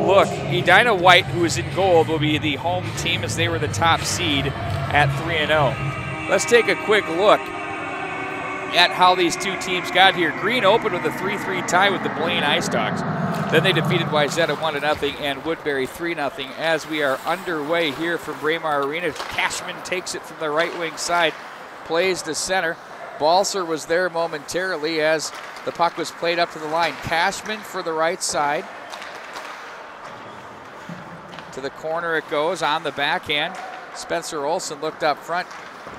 look, Edina White, who is in gold, will be the home team as they were the top seed at 3-0. Let's take a quick look at how these two teams got here. Green opened with a 3-3 tie with the Blaine Ice Dogs. Then they defeated Wayzata 1-0 and Woodbury 3-0 as we are underway here from Braemar Arena. Cashman takes it from the right wing side, plays to center. Balser was there momentarily as the puck was played up to the line. Cashman for the right side. To the corner it goes on the backhand. Spencer Olson looked up front.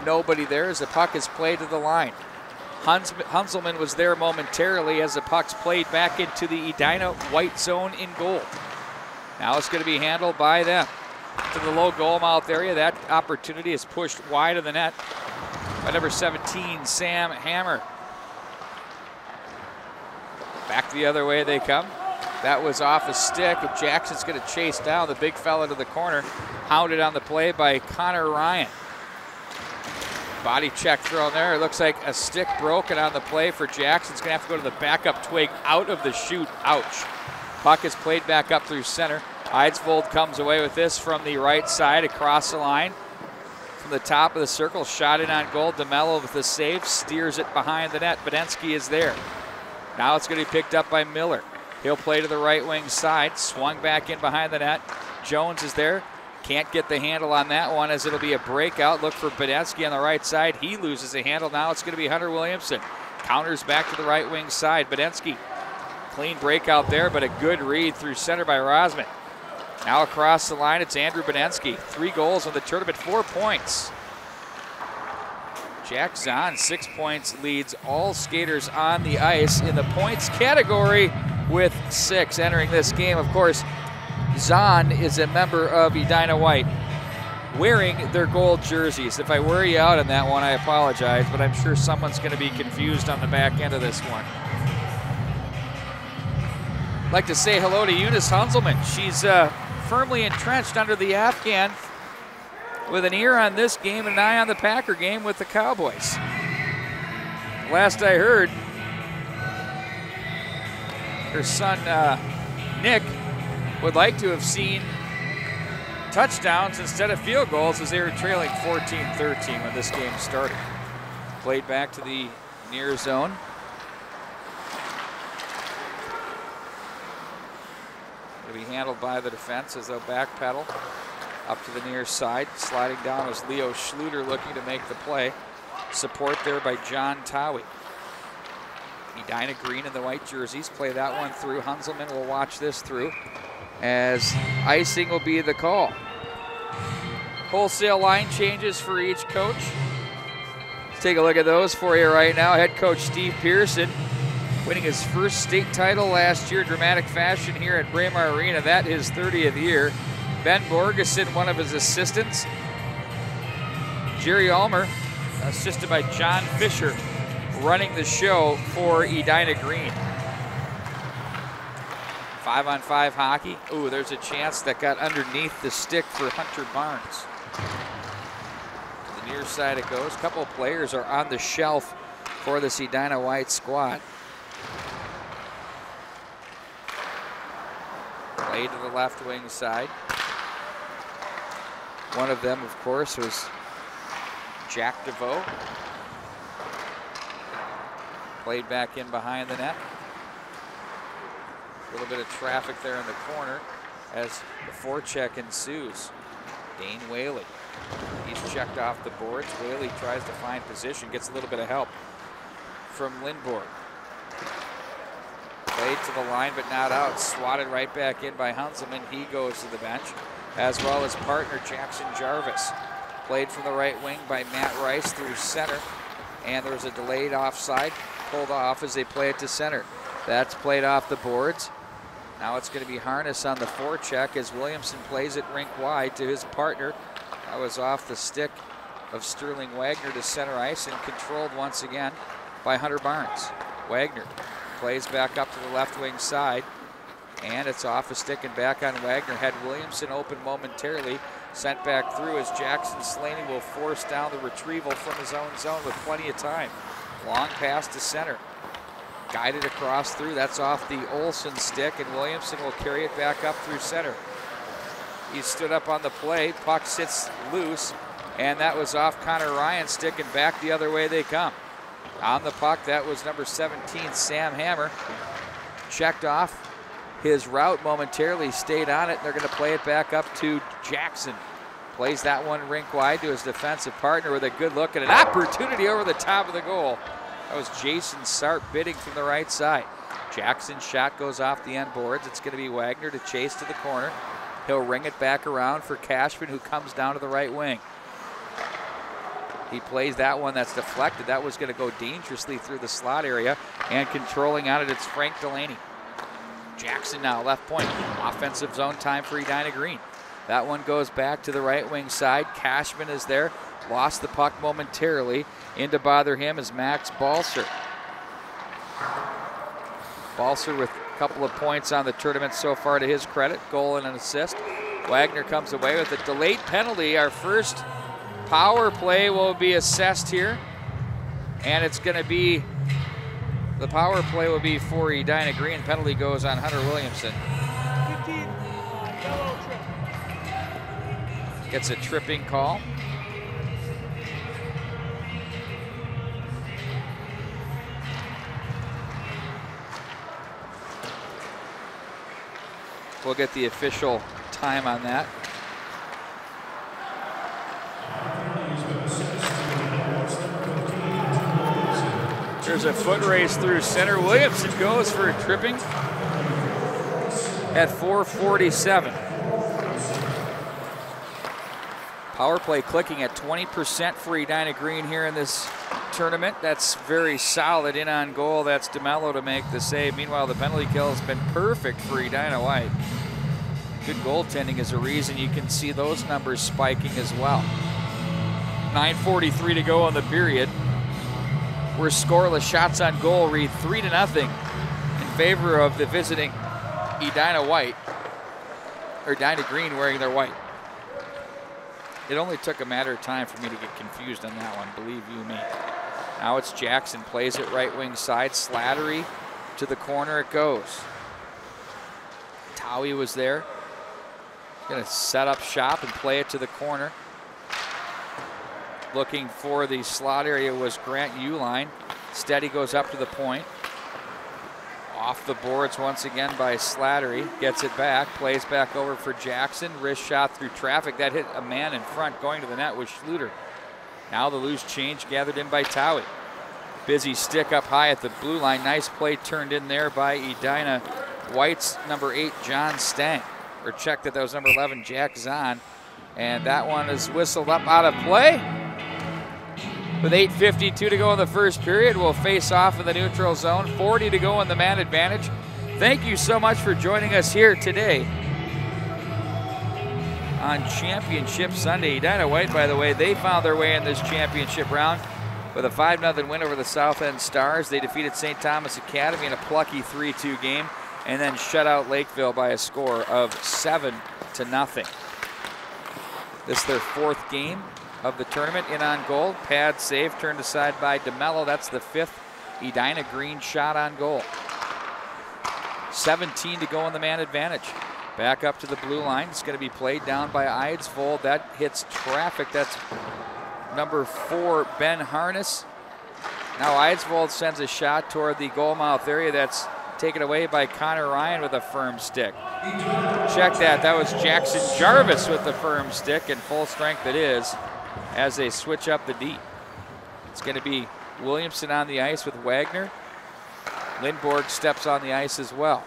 Nobody there as the puck is played to the line. Hunselman was there momentarily as the puck's played back into the Edina White zone in goal. Now it's going to be handled by them. To the low goal mouth area. That opportunity is pushed wide of the net by number 17, Sam Hammer. Back the other way they come. That was off a stick. Jackson's going to chase down the big fella to the corner. Hounded on the play by Connor Ryan. Body check thrown there. It looks like a stick broken on the play for Jackson. It's going to have to go to the backup twig out of the chute. Ouch. Puck is played back up through center. Eidsvold comes away with this from the right side across the line. From the top of the circle, shot in on goal. DeMello with the save, steers it behind the net. Badensky is there. Now it's going to be picked up by Miller. He'll play to the right wing side, swung back in behind the net. Jones is there. Can't get the handle on that one as it'll be a breakout. Look for Badensky on the right side. He loses the handle. Now it's going to be Hunter Williamson. Counters back to the right wing side. Badensky, clean breakout there, but a good read through center by Rosman. Now across the line, it's Andrew Badensky. 3 goals in the tournament, 4 points. Jack Zahn, 6 points, leads all skaters on the ice in the points category with 6 entering this game. Of course, Zahn is a member of Edina White wearing their gold jerseys. If I wear you out on that one, I apologize, but I'm sure someone's going to be confused on the back end of this one. I'd like to say hello to Eunice Hunselman. She's firmly entrenched under the Afghan with an ear on this game and an eye on the Packer game with the Cowboys. Last I heard, her son Nick would like to have seen touchdowns instead of field goals as they were trailing 14-13 when this game started. Played back to the near zone. It'll be handled by the defense as they'll backpedal up to the near side. Sliding down was Leo Schluter looking to make the play. Support there by John Towie. Edina green in the white jerseys. Play that one through. Hunselman will watch this through as icing will be the call. Wholesale line changes for each coach. Let's take a look at those for you right now. Head coach Steve Pearson winning his first state title last year, dramatic fashion here at Braemar Arena. That his 30th year. Ben Borgeson, one of his assistants. Jerry Ulmer, assisted by John Fisher, running the show for Edina Green. 5-on-5 hockey. Ooh, there's a chance that got underneath the stick for Hunter Barnes. To the near side it goes. A couple of players are on the shelf for this Edina White squad. Play to the left wing side. One of them, of course, was Jack DeVoe. Played back in behind the net. A little bit of traffic there in the corner as the forecheck ensues. Dane Whaley. He's checked off the boards. Whaley tries to find position, gets a little bit of help from Lindborg. Played to the line but not out. Swatted right back in by Hunselman. He goes to the bench, as well as partner Jackson Jarvis. Played from the right wing by Matt Rice through center. And there's a delayed offside, pulled off as they play it to center. That's played off the boards. Now it's going to be Harness on the forecheck as Williamson plays it rink wide to his partner. That was off the stick of Sterling Wagner to center ice and controlled once again by Hunter Barnes. Wagner plays back up to the left wing side, and it's off a stick and back on Wagner. Had Williamson open momentarily, sent back through as Jackson Slaney will force down the retrieval from his own zone with plenty of time. Long pass to center. Guided across through. That's off the Olsen stick, and Williamson will carry it back up through center. He stood up on the play. Puck sits loose, and that was off Connor Ryan's stick, and back the other way they come. On the puck, that was number 17, Sam Hammer. Checked off his route momentarily, stayed on it, and they're going to play it back up to Jackson. Plays that one rink wide to his defensive partner with a good look and an opportunity over the top of the goal. That was Jason Sarp bidding from the right side. Jackson's shot goes off the end boards. It's going to be Wagner to chase to the corner. He'll ring it back around for Cashman, who comes down to the right wing. He plays that one that's deflected. That was going to go dangerously through the slot area, and controlling on it, it's Frank Delaney. Jackson now, left point. Offensive zone time for Edina Green. That one goes back to the right wing side. Cashman is there. Lost the puck momentarily. In to bother him is Max Balser. Balser with a couple of points on the tournament so far to his credit. Goal and an assist. Wagner comes away with a delayed penalty. Our first power play will be assessed here. And it's going to be, the power play will be for Edina Green. Penalty goes on Hunter Williamson. 15, yellow trip. Gets a tripping call. We'll get the official time on that. There's a foot race through center. Williamson goes for a tripping at 4:47. Power play clicking at 20% for Edina Green here in this tournament. That's very solid. In on goal, that's DeMello to make the save. Meanwhile, the penalty kill has been perfect for Edina White. Good goaltending is a reason you can see those numbers spiking as well. 9:43 to go in the period. We're scoreless. Shots on goal read 3-0 in favor of the visiting Edina White, or Edina Green wearing their white. It only took a matter of time for me to get confused on that one, believe you me. Now it's Jackson, plays it right wing side. Slattery to the corner it goes. Towie was there. Gonna set up shop and play it to the corner. Looking for the slot area was Grant Uline. Steady goes up to the point. Off the boards once again by Slattery. Gets it back, plays back over for Jackson. Wrist shot through traffic. That hit a man in front. Going to the net was Schluter. Now the loose change gathered in by Towie. Busy stick up high at the blue line. Nice play turned in there by Edina White's number 8, John Stang. Or check that was number 11, Jack Zahn. And that one is whistled up out of play. With 8:52 to go in the first period, we'll face off in the neutral zone. 40 to go in the man advantage. Thank you so much for joining us here today on Championship Sunday. Edina White, by the way, they found their way in this championship round with a 5-0 win over the South End Stars. They defeated St. Thomas Academy in a plucky 3-2 game, and then shut out Lakeville by a score of 7-0. This is their fourth game of the tournament. In on goal, pad save, turned aside by DeMello. That's the 5th Edina Green shot on goal. 17 to go in the man advantage. Back up to the blue line. It's going to be played down by Eidsvold. That hits traffic. That's number 4, Ben Harness. Now Eidsvold sends a shot toward the goal mouth area. That's taken away by Connor Ryan with a firm stick. Check that. That was Jackson Jarvis with the firm stick, and full strength it is as they switch up the D. It's going to be Williamson on the ice with Wagner. Lindborg steps on the ice as well.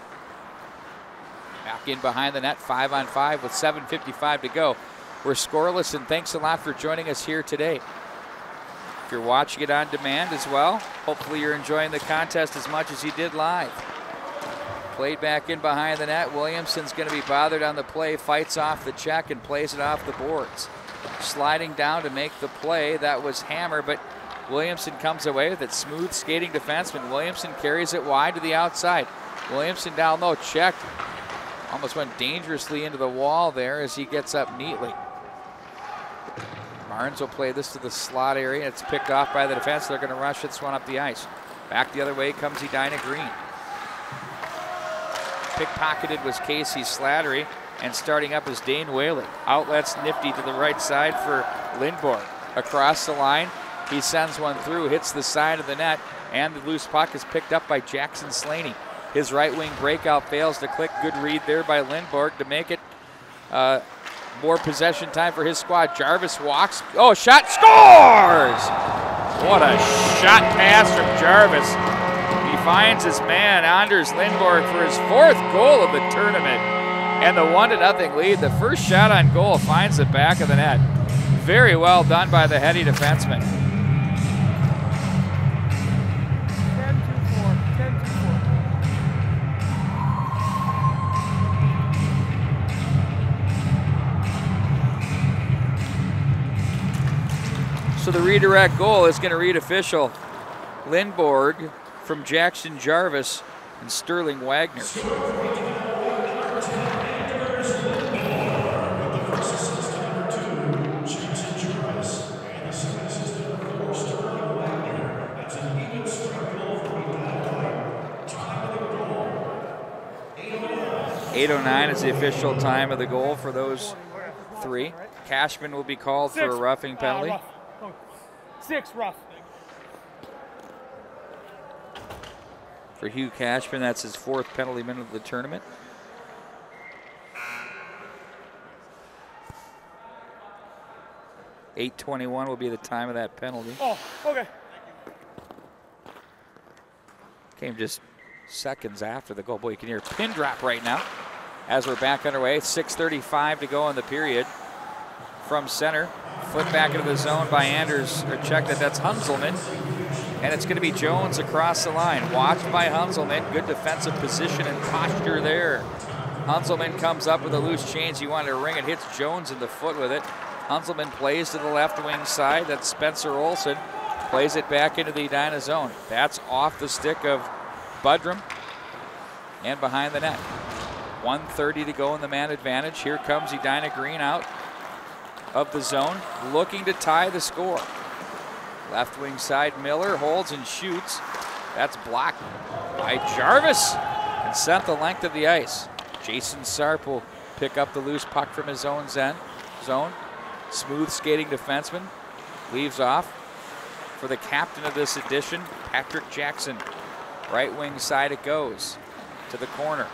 Back in behind the net, 5-on-5 with 7:55 to go. We're scoreless, and thanks a lot for joining us here today. If you're watching it on demand as well, hopefully you're enjoying the contest as much as you did live. Played back in behind the net. Williamson's going to be bothered on the play, fights off the check and plays it off the boards. Sliding down to make the play, that was Hammer, but Williamson comes away with it. Smooth skating defenseman. Williamson carries it wide to the outside. Williamson down low, checked. Almost went dangerously into the wall there as he gets up neatly. Barnes will play this to the slot area. It's picked off by the defense. They're going to rush this one up the ice. Back the other way comes Edina Green. Pickpocketed was Casey Slattery, and starting up is Dane Whaley. Outlets nifty to the right side for Lindborg. Across the line, he sends one through, hits the side of the net, and the loose puck is picked up by Jackson Slaney. His right wing breakout fails to click. Good read there by Lindborg to make it more possession time for his squad. Jarvis walks. Oh, shot, scores! What a shot pass from Jarvis. He finds his man, Anders Lindborg, for his 4th goal of the tournament. And the 1-0 lead. The first shot on goal finds the back of the net. Very well done by the heady defenseman. 10-4. 10-4. So the redirect goal is going to read official. Lindborg from Jackson Jarvis and Sterling Wagner. .809 is the official time of the goal for those 3. Cashman will be called for a roughing penalty. Rough. 6 rough. For Hugh Cashman, that's his 4th penalty minute of the tournament. .821 will be the time of that penalty. Oh, okay. Came just seconds after the goal. Boy, you can hear a pin drop right now as we're back underway. 6:35 to go in the period. From center, flip back into the zone by Anders, or check that's Hunzelman. And it's going to be Jones across the line. Watched by Hunzelman. Good defensive position and posture there. Hunzelman comes up with a loose change. He wanted to ring it. Hits Jones in the foot with it. Hunzelman plays to the left wing side. That's Spencer Olsen. Plays it back into the Edina zone. That's off the stick of Budrum and behind the net. 1:30 to go in the man advantage. Here comes Edina Green out of the zone, looking to tie the score. Left wing side, Miller holds and shoots. That's blocked by Jarvis and sent the length of the ice. Jason Sarp will pick up the loose puck from his own zone. Smooth skating defenseman leaves off for the captain of this edition, Patrick Jackson. Right wing side it goes to the corner.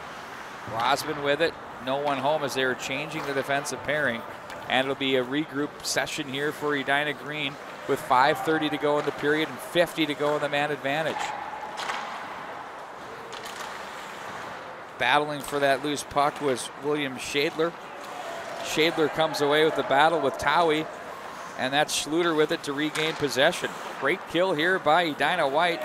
Rosman with it. No one home as they are changing the defensive pairing. And it'll be a regroup session here for Edina Green with 5:30 to go in the period and 50 to go in the man advantage. Battling for that loose puck was William Shadler. Shadler comes away with the battle with Towie, and that's Schluter with it to regain possession. Great kill here by Edina White,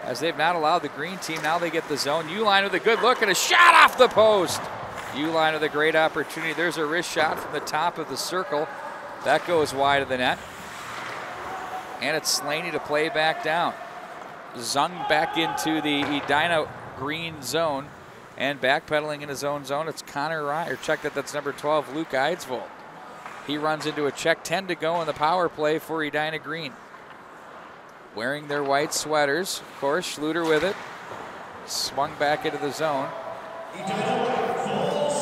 as they've not allowed the green team. Now they get the zone. Uline with a good look and a shot off the post. Uline with a great opportunity. There's a wrist shot from the top of the circle. That goes wide of the net. And it's Slaney to play back down. Zung back into the Edina Green zone, and backpedaling in his own zone, it's Connor Ryan, or check that's number 12, Luke Eidsvold. He runs into a check. 10 to go in the power play for Edina Green. Wearing their white sweaters, of course. Schluter with it. Swung back into the zone.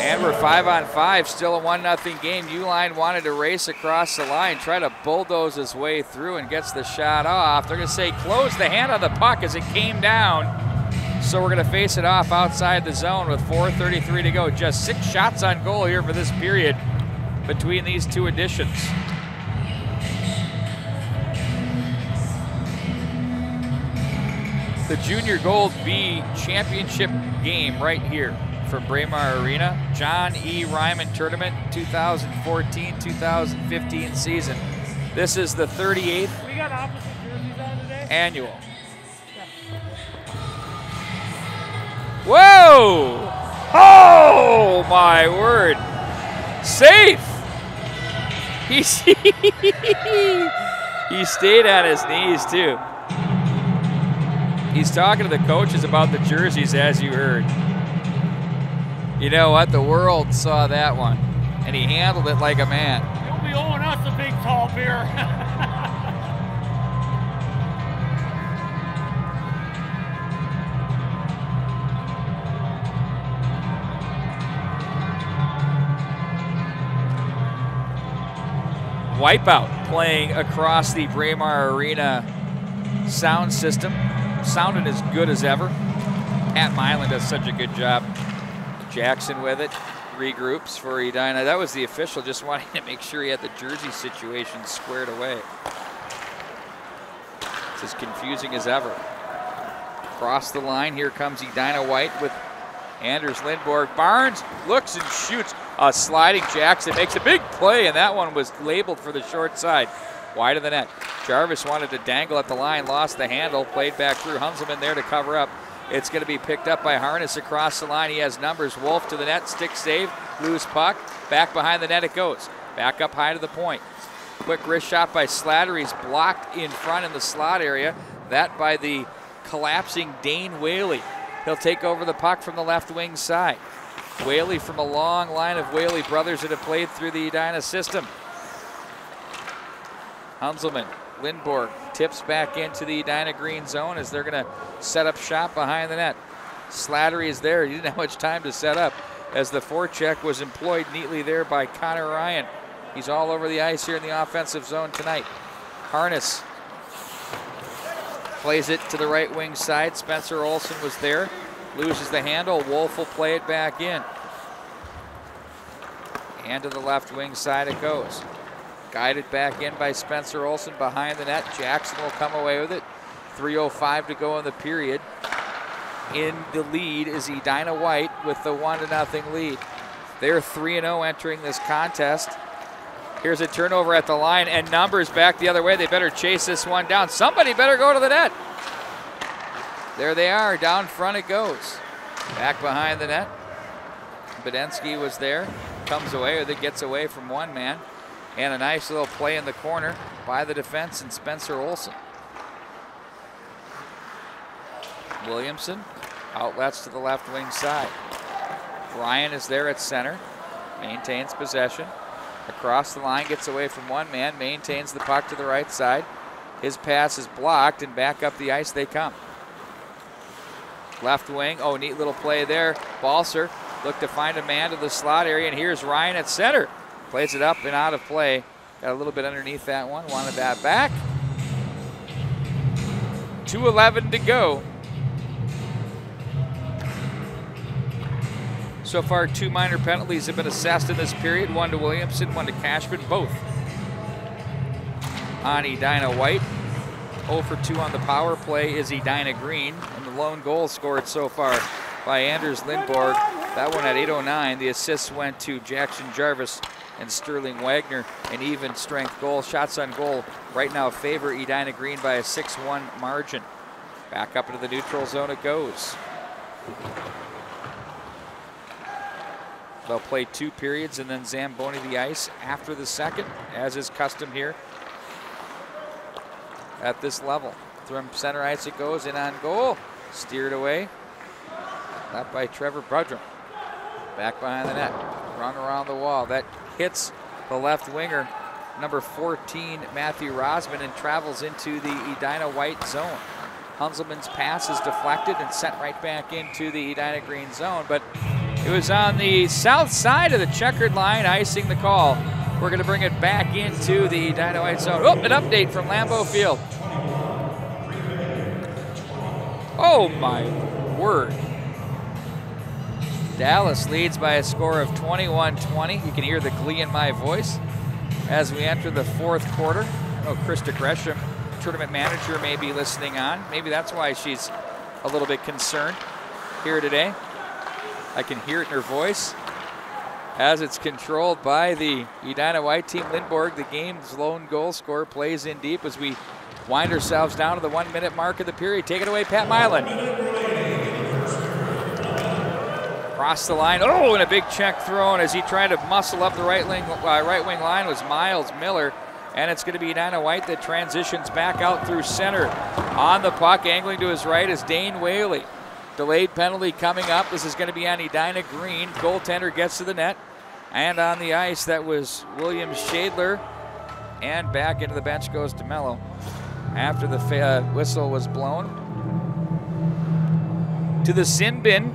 And we're 5-on-5, still a 1-0 game. Uline wanted to race across the line, try to bulldoze his way through, and gets the shot off. They're going to say close the hand on the puck as it came down. So we're going to face it off outside the zone with 4:33 to go. Just 6 shots on goal here for this period between these two additions. The Junior Gold B Championship game right here from Braemar Arena. John E. Reimann Tournament 2014-2015 season. This is the 38th We got opposite jerseys on today. annual. Whoa! Oh my word! Safe! He stayed on his knees too. He's talking to the coaches about the jerseys, as you heard. You know what? The world saw that one, and he handled it like a man. You'll be owing us a big tall beer. Wipeout playing across the Braemar Arena sound system. Sounding as good as ever. Pat Milan does such a good job. Jackson with it. Regroups for Edina. That was the official just wanting to make sure he had the jersey situation squared away. It's as confusing as ever. Across the line, here comes Edina White with Anders Lindborg. Barnes looks and shoots. A sliding Jackson makes a big play, and that one was labeled for the short side. Wide of the net. Jarvis wanted to dangle at the line, lost the handle, played back through. Hunzelman there to cover up. It's going to be picked up by Harness across the line. He has numbers. Wolf to the net, stick save, loose puck. Back behind the net it goes. Back up high to the point. Quick wrist shot by Slattery's blocked in front in the slot area. That by the collapsing Dane Whaley. He'll take over the puck from the left wing side. Whaley from a long line of Whaley brothers that have played through the Edina system. Hunzelman, Lindborg tips back into the Edina green zone as they're going to set up shop behind the net. Slattery is there. He didn't have much time to set up as the forecheck was employed neatly there by Connor Ryan. He's all over the ice here in the offensive zone tonight. Harness plays it to the right wing side. Spencer Olsen was there. Loses the handle. Wolf will play it back in. And to the left wing side it goes. Guided back in by Spencer Olsen behind the net. Jackson will come away with it. 3:05 to go in the period. In the lead is Edina White with the 1-0 lead. They're 3-0 entering this contest. Here's a turnover at the line, and numbers back the other way. They better chase this one down. Somebody better go to the net. There they are. Down front it goes. Back behind the net. Badensky was there. Comes away with it, gets away from one man. And a nice little play in the corner by the defense and Spencer Olsen. Williamson outlets to the left wing side. Ryan is there at center. Maintains possession. Across the line, gets away from one man. Maintains the puck to the right side. His pass is blocked and back up the ice they come. Left wing, oh, neat little play there. Balser looked to find a man to the slot area, and here's Ryan at center. Plays it up and out of play. Got a little bit underneath that one. Wanted that back. 2:11 to go. So far, 2 minor penalties have been assessed in this period. One to Williamson, one to Cashman, both on Edina White. 0 for 2 on the power play is Edina Green. And the lone goal scored so far by Anders Lindborg. That one at 8:09. The assists went to Jackson Jarvis and Sterling Wagner. An even strength goal. Shots on goal right now favor Edina Green by a 6-1 margin. Back up into the neutral zone it goes. They'll play 2 periods and then Zamboni the ice after the second, as is custom here at this level. From center ice it goes, in on goal. Steered away. That by Trevor Brudrum. Back behind the net. Run around the wall. That hits the left winger, number 14, Matthew Rosman, and travels into the Edina White zone. Hunzelman's pass is deflected and sent right back into the Edina Green zone, but it was on the south side of the checkered line, icing the call. We're going to bring it back into the Edina White zone. Oh, an update from Lambeau Field. Oh my word. Dallas leads by a score of 21-20. You can hear the glee in my voice as we enter the 4th quarter. I know Krista Gresham, tournament manager, may be listening on. Maybe that's why she's a little bit concerned here today. I can hear it in her voice as it's controlled by the Edina White team. Lindborg, the game's lone goal scorer, plays in deep as we wind ourselves down to the 1-minute mark of the period. Take it away, Pat Milan. Across the line, oh, and a big check thrown as he tried to muscle up the right wing line was Miles Miller. And it's going to be Edina White that transitions back out through center. On the puck, angling to his right is Dane Whaley. Delayed penalty coming up. This is going to be on Edina Green. Goaltender gets to the net. And on the ice, that was William Shadler. And back into the bench goes DeMello after the whistle was blown. To the sin bin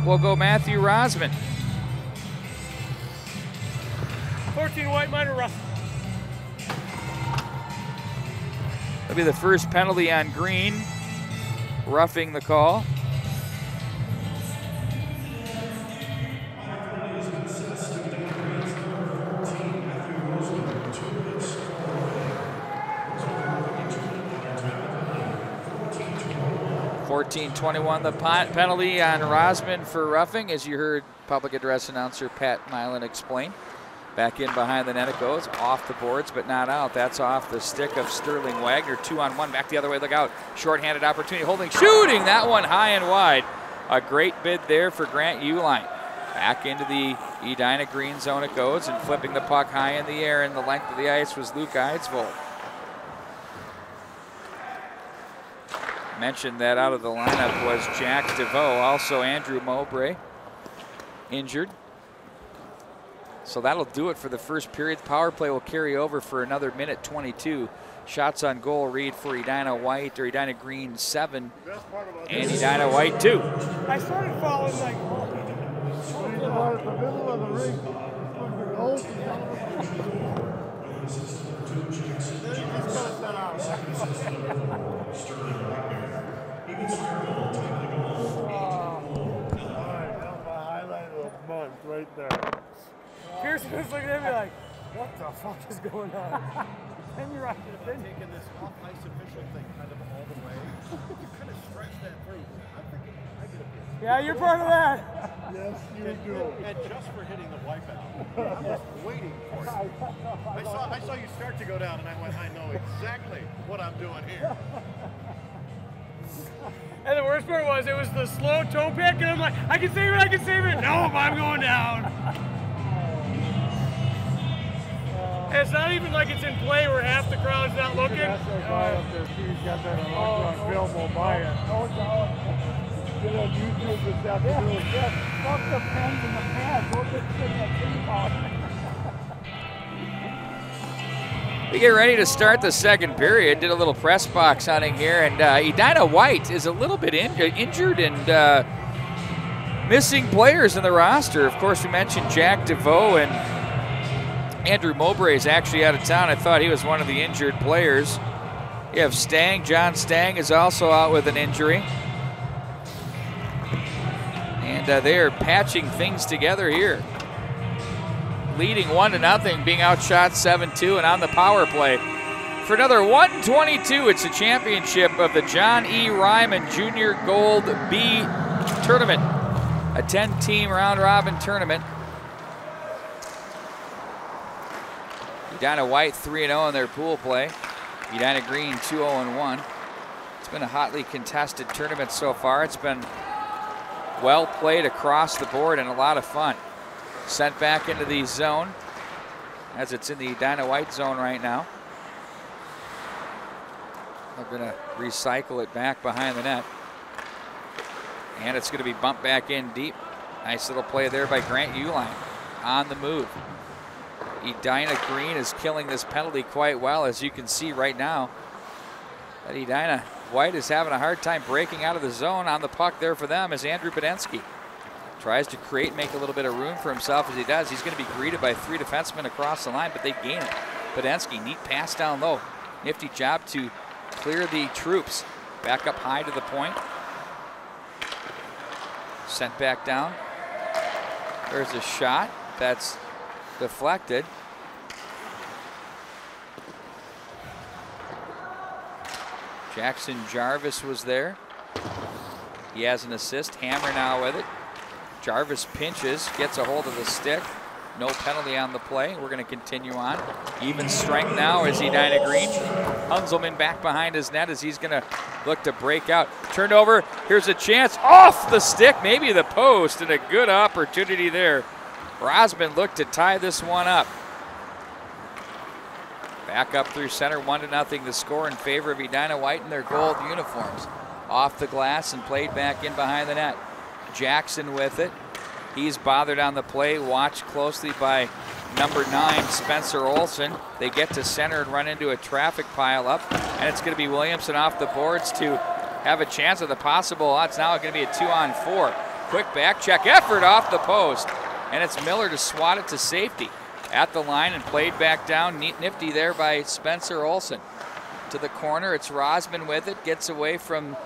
will go Matthew Rosman. 14 white, minor rough. That'll be the first penalty on Green, roughing the call. (14-21) the penalty on Rosman for roughing, as you heard public address announcer Pat Milan explain. Back in behind the net it goes, off the boards but not out. That's off the stick of Sterling Wagner. 2-on-1, back the other way, look out. Short-handed opportunity, holding, shooting that one high and wide. A great bid there for Grant Uline. Back into the Edina green zone it goes, and flipping the puck high in the air, and the length of the ice was Luke Eidsvold. Mentioned that out of the lineup was Jack DeVoe, also Andrew Mowbray injured. So that'll do it for the first period. Power play will carry over for another minute 22. Shots on goal read for Edina White, or Edina Green 7, and Edina White 2. I started following like. The middle of the ring. Highlight of the month right there. Pearson was looking at me like, what the fuck is going on? And you're right. Taking this off-ice official thing kind of all the way. You kind of stretch that through. I'm thinking, I get a bit. Yeah, you're part of that. Yes, you do. And just for hitting the wipeout, I was waiting for it. I saw you start to go down, and I went, I know exactly what I'm doing here. And the worst part was, it was the slow toe pick, and I'm like, I can save it, I can save it. No, I'm going down. And it's not even like it's in play where half the crowd's not looking. That's that guy up there. He's got that on film. We'll buy it. Get on YouTube this afternoon. Yeah, fuck the pens and the pads. We'll just sit at ping pong. We get ready to start the second period. Did a little press box hunting here, and Edina White is a little bit injured and missing players in the roster. Of course, we mentioned Jack DeVoe, and Andrew Mowbray is actually out of town. I thought he was one of the injured players. You have Stang. John Stang is also out with an injury. And they are patching things together here. Leading 1-0, being outshot 7-2, and on the power play for another 1:22. It's a championship of the John E. Reimann Junior Gold B Tournament, a 10-team round-robin tournament. Edina White 3-0 in their pool play. Edina Green 2-0-1. It's been a hotly contested tournament so far. It's been well played across the board and a lot of fun. Sent back into the zone, as it's in the Edina White zone right now. They're going to recycle it back behind the net. And it's going to be bumped back in deep. Nice little play there by Grant Uline on the move. Edina Green is killing this penalty quite well, as you can see right now. But Edina White is having a hard time breaking out of the zone. On the puck there for them is Andrew Podensky. Tries to create, make a little bit of room for himself. As he does, he's going to be greeted by 3 defensemen across the line, but they gain it. Podensky, neat pass down low. Nifty job to clear the troops. Back up high to the point. Sent back down. There's a shot that's deflected. Jackson Jarvis was there. He has an assist. Hammer now with it. Jarvis pinches, gets a hold of the stick. No penalty on the play. We're going to continue on. Even strength now is Edina Green. Hunzelman back behind his net as he's going to look to break out. Turned over. Here's a chance. Off the stick, maybe the post, and a good opportunity there. Rosman looked to tie this one up. Back up through center, 1-0 the score in favor of Edina White in their gold uniforms. Off the glass and played back in behind the net. Jackson with it. He's bothered on the play, watched closely by number 9, Spencer Olson. They get to center and run into a traffic pileup, and it's going to be Williamson off the boards to have a chance of the possible. It's now going to be a 2-on-4. Quick back check effort off the post, and it's Miller to swat it to safety at the line and played back down. Neat nifty there by Spencer Olson. to the corner. It's Rosman with it, gets away from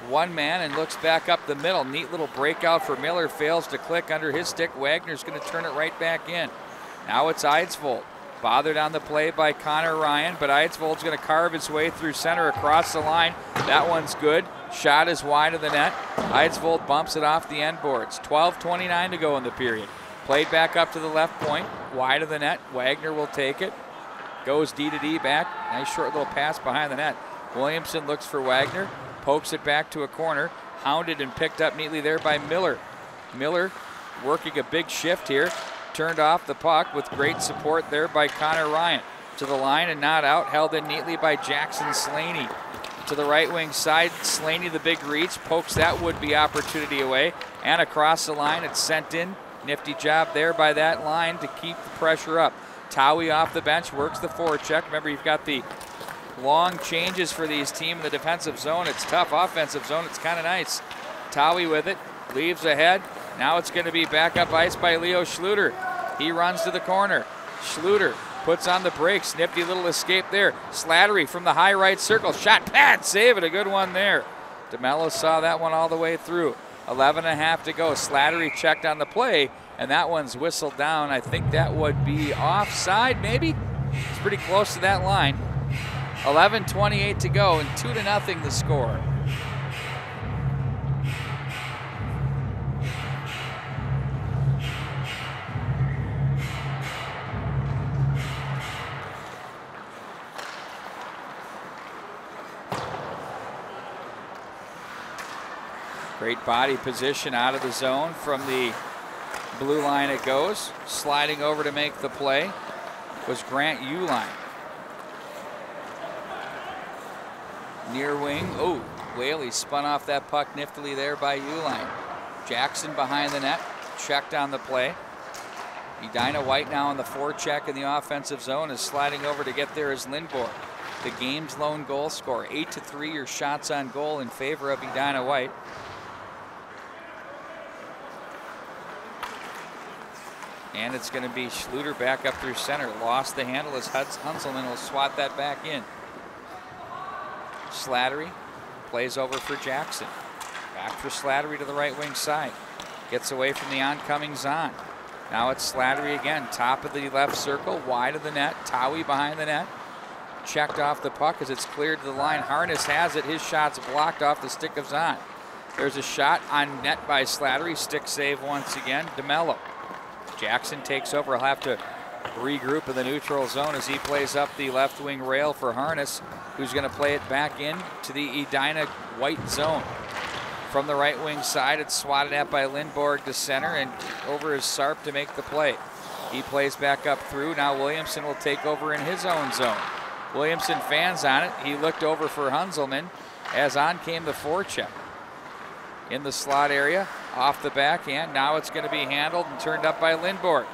one man and looks back up the middle. Neat little breakout for Miller, fails to click under his stick. Wagner's going to turn it right back in. Now it's Eidsvold. Bothered on the play by Connor Ryan, but Eidsvold's going to carve his way through center across the line. That one's good. Shot is wide of the net. Eidsvold bumps it off the end boards. 12:29 to go in the period. Played back up to the left point, wide of the net. Wagner will take it. Goes D to D back. Nice short little pass behind the net. Williamson looks for Wagner, pokes it back to a corner. Hounded and picked up neatly there by Miller. Miller working a big shift here. Turned off the puck with great support there by Connor Ryan. To the line and not out, held in neatly by Jackson Slaney. To the right wing side, Slaney the big reach, pokes that would-be opportunity away. And across the line, it's sent in. Nifty job there by that line to keep the pressure up. Towie off the bench, works the forecheck. Remember, you've got the long changes for these teams in the defensive zone. It's tough. Offensive zone, it's kind of nice. Towie with it, leaves ahead. Now it's going to be back up ice by Leo Schluter. He runs to the corner. Schluter puts on the brakes. Nifty little escape there. Slattery from the high right circle. Shot, pad, save it. A good one there. DeMello saw that one all the way through. 11.5 to go. Slattery checked on the play, and that one's whistled down. I think that would be offside, maybe? It's pretty close to that line. 11:28 to go, and 2-0 the score. Great body position out of the zone. From the blue line it goes. Sliding over to make the play was Grant Uline. Near wing. Oh, Whaley spun off that puck niftily there by Uline. Jackson behind the net. Checked on the play. Edina White now on the forecheck in the offensive zone is sliding over to get there as Lindborg. The game's lone goal scorer. 8-3 your shots on goal in favor of Edina White. And it's going to be Schluter back up through center. Lost the handle as Hunselman will swat that back in. Slattery plays over for Jackson. Back for Slattery to the right wing side. Gets away from the oncoming Zahn. Now it's Slattery again. Top of the left circle, wide of the net. Towie behind the net. Checked off the puck as it's cleared to the line. Harness has it. His shot's blocked off the stick of Zahn. There's a shot on net by Slattery. Stick save once again. DeMello. Jackson takes over. He'll have to regroup in the neutral zone as he plays up the left wing rail for Harness, who's going to play it back in to the Edina White zone. From the right wing side, it's swatted at by Lindborg to center and over is Sarp to make the play. He plays back up through. Now Williamson will take over in his own zone. Williamson fans on it. He looked over for Hunselman as on came the forecheck. In the slot area, off the backhand. Now it's going to be handled and turned up by Lindborg.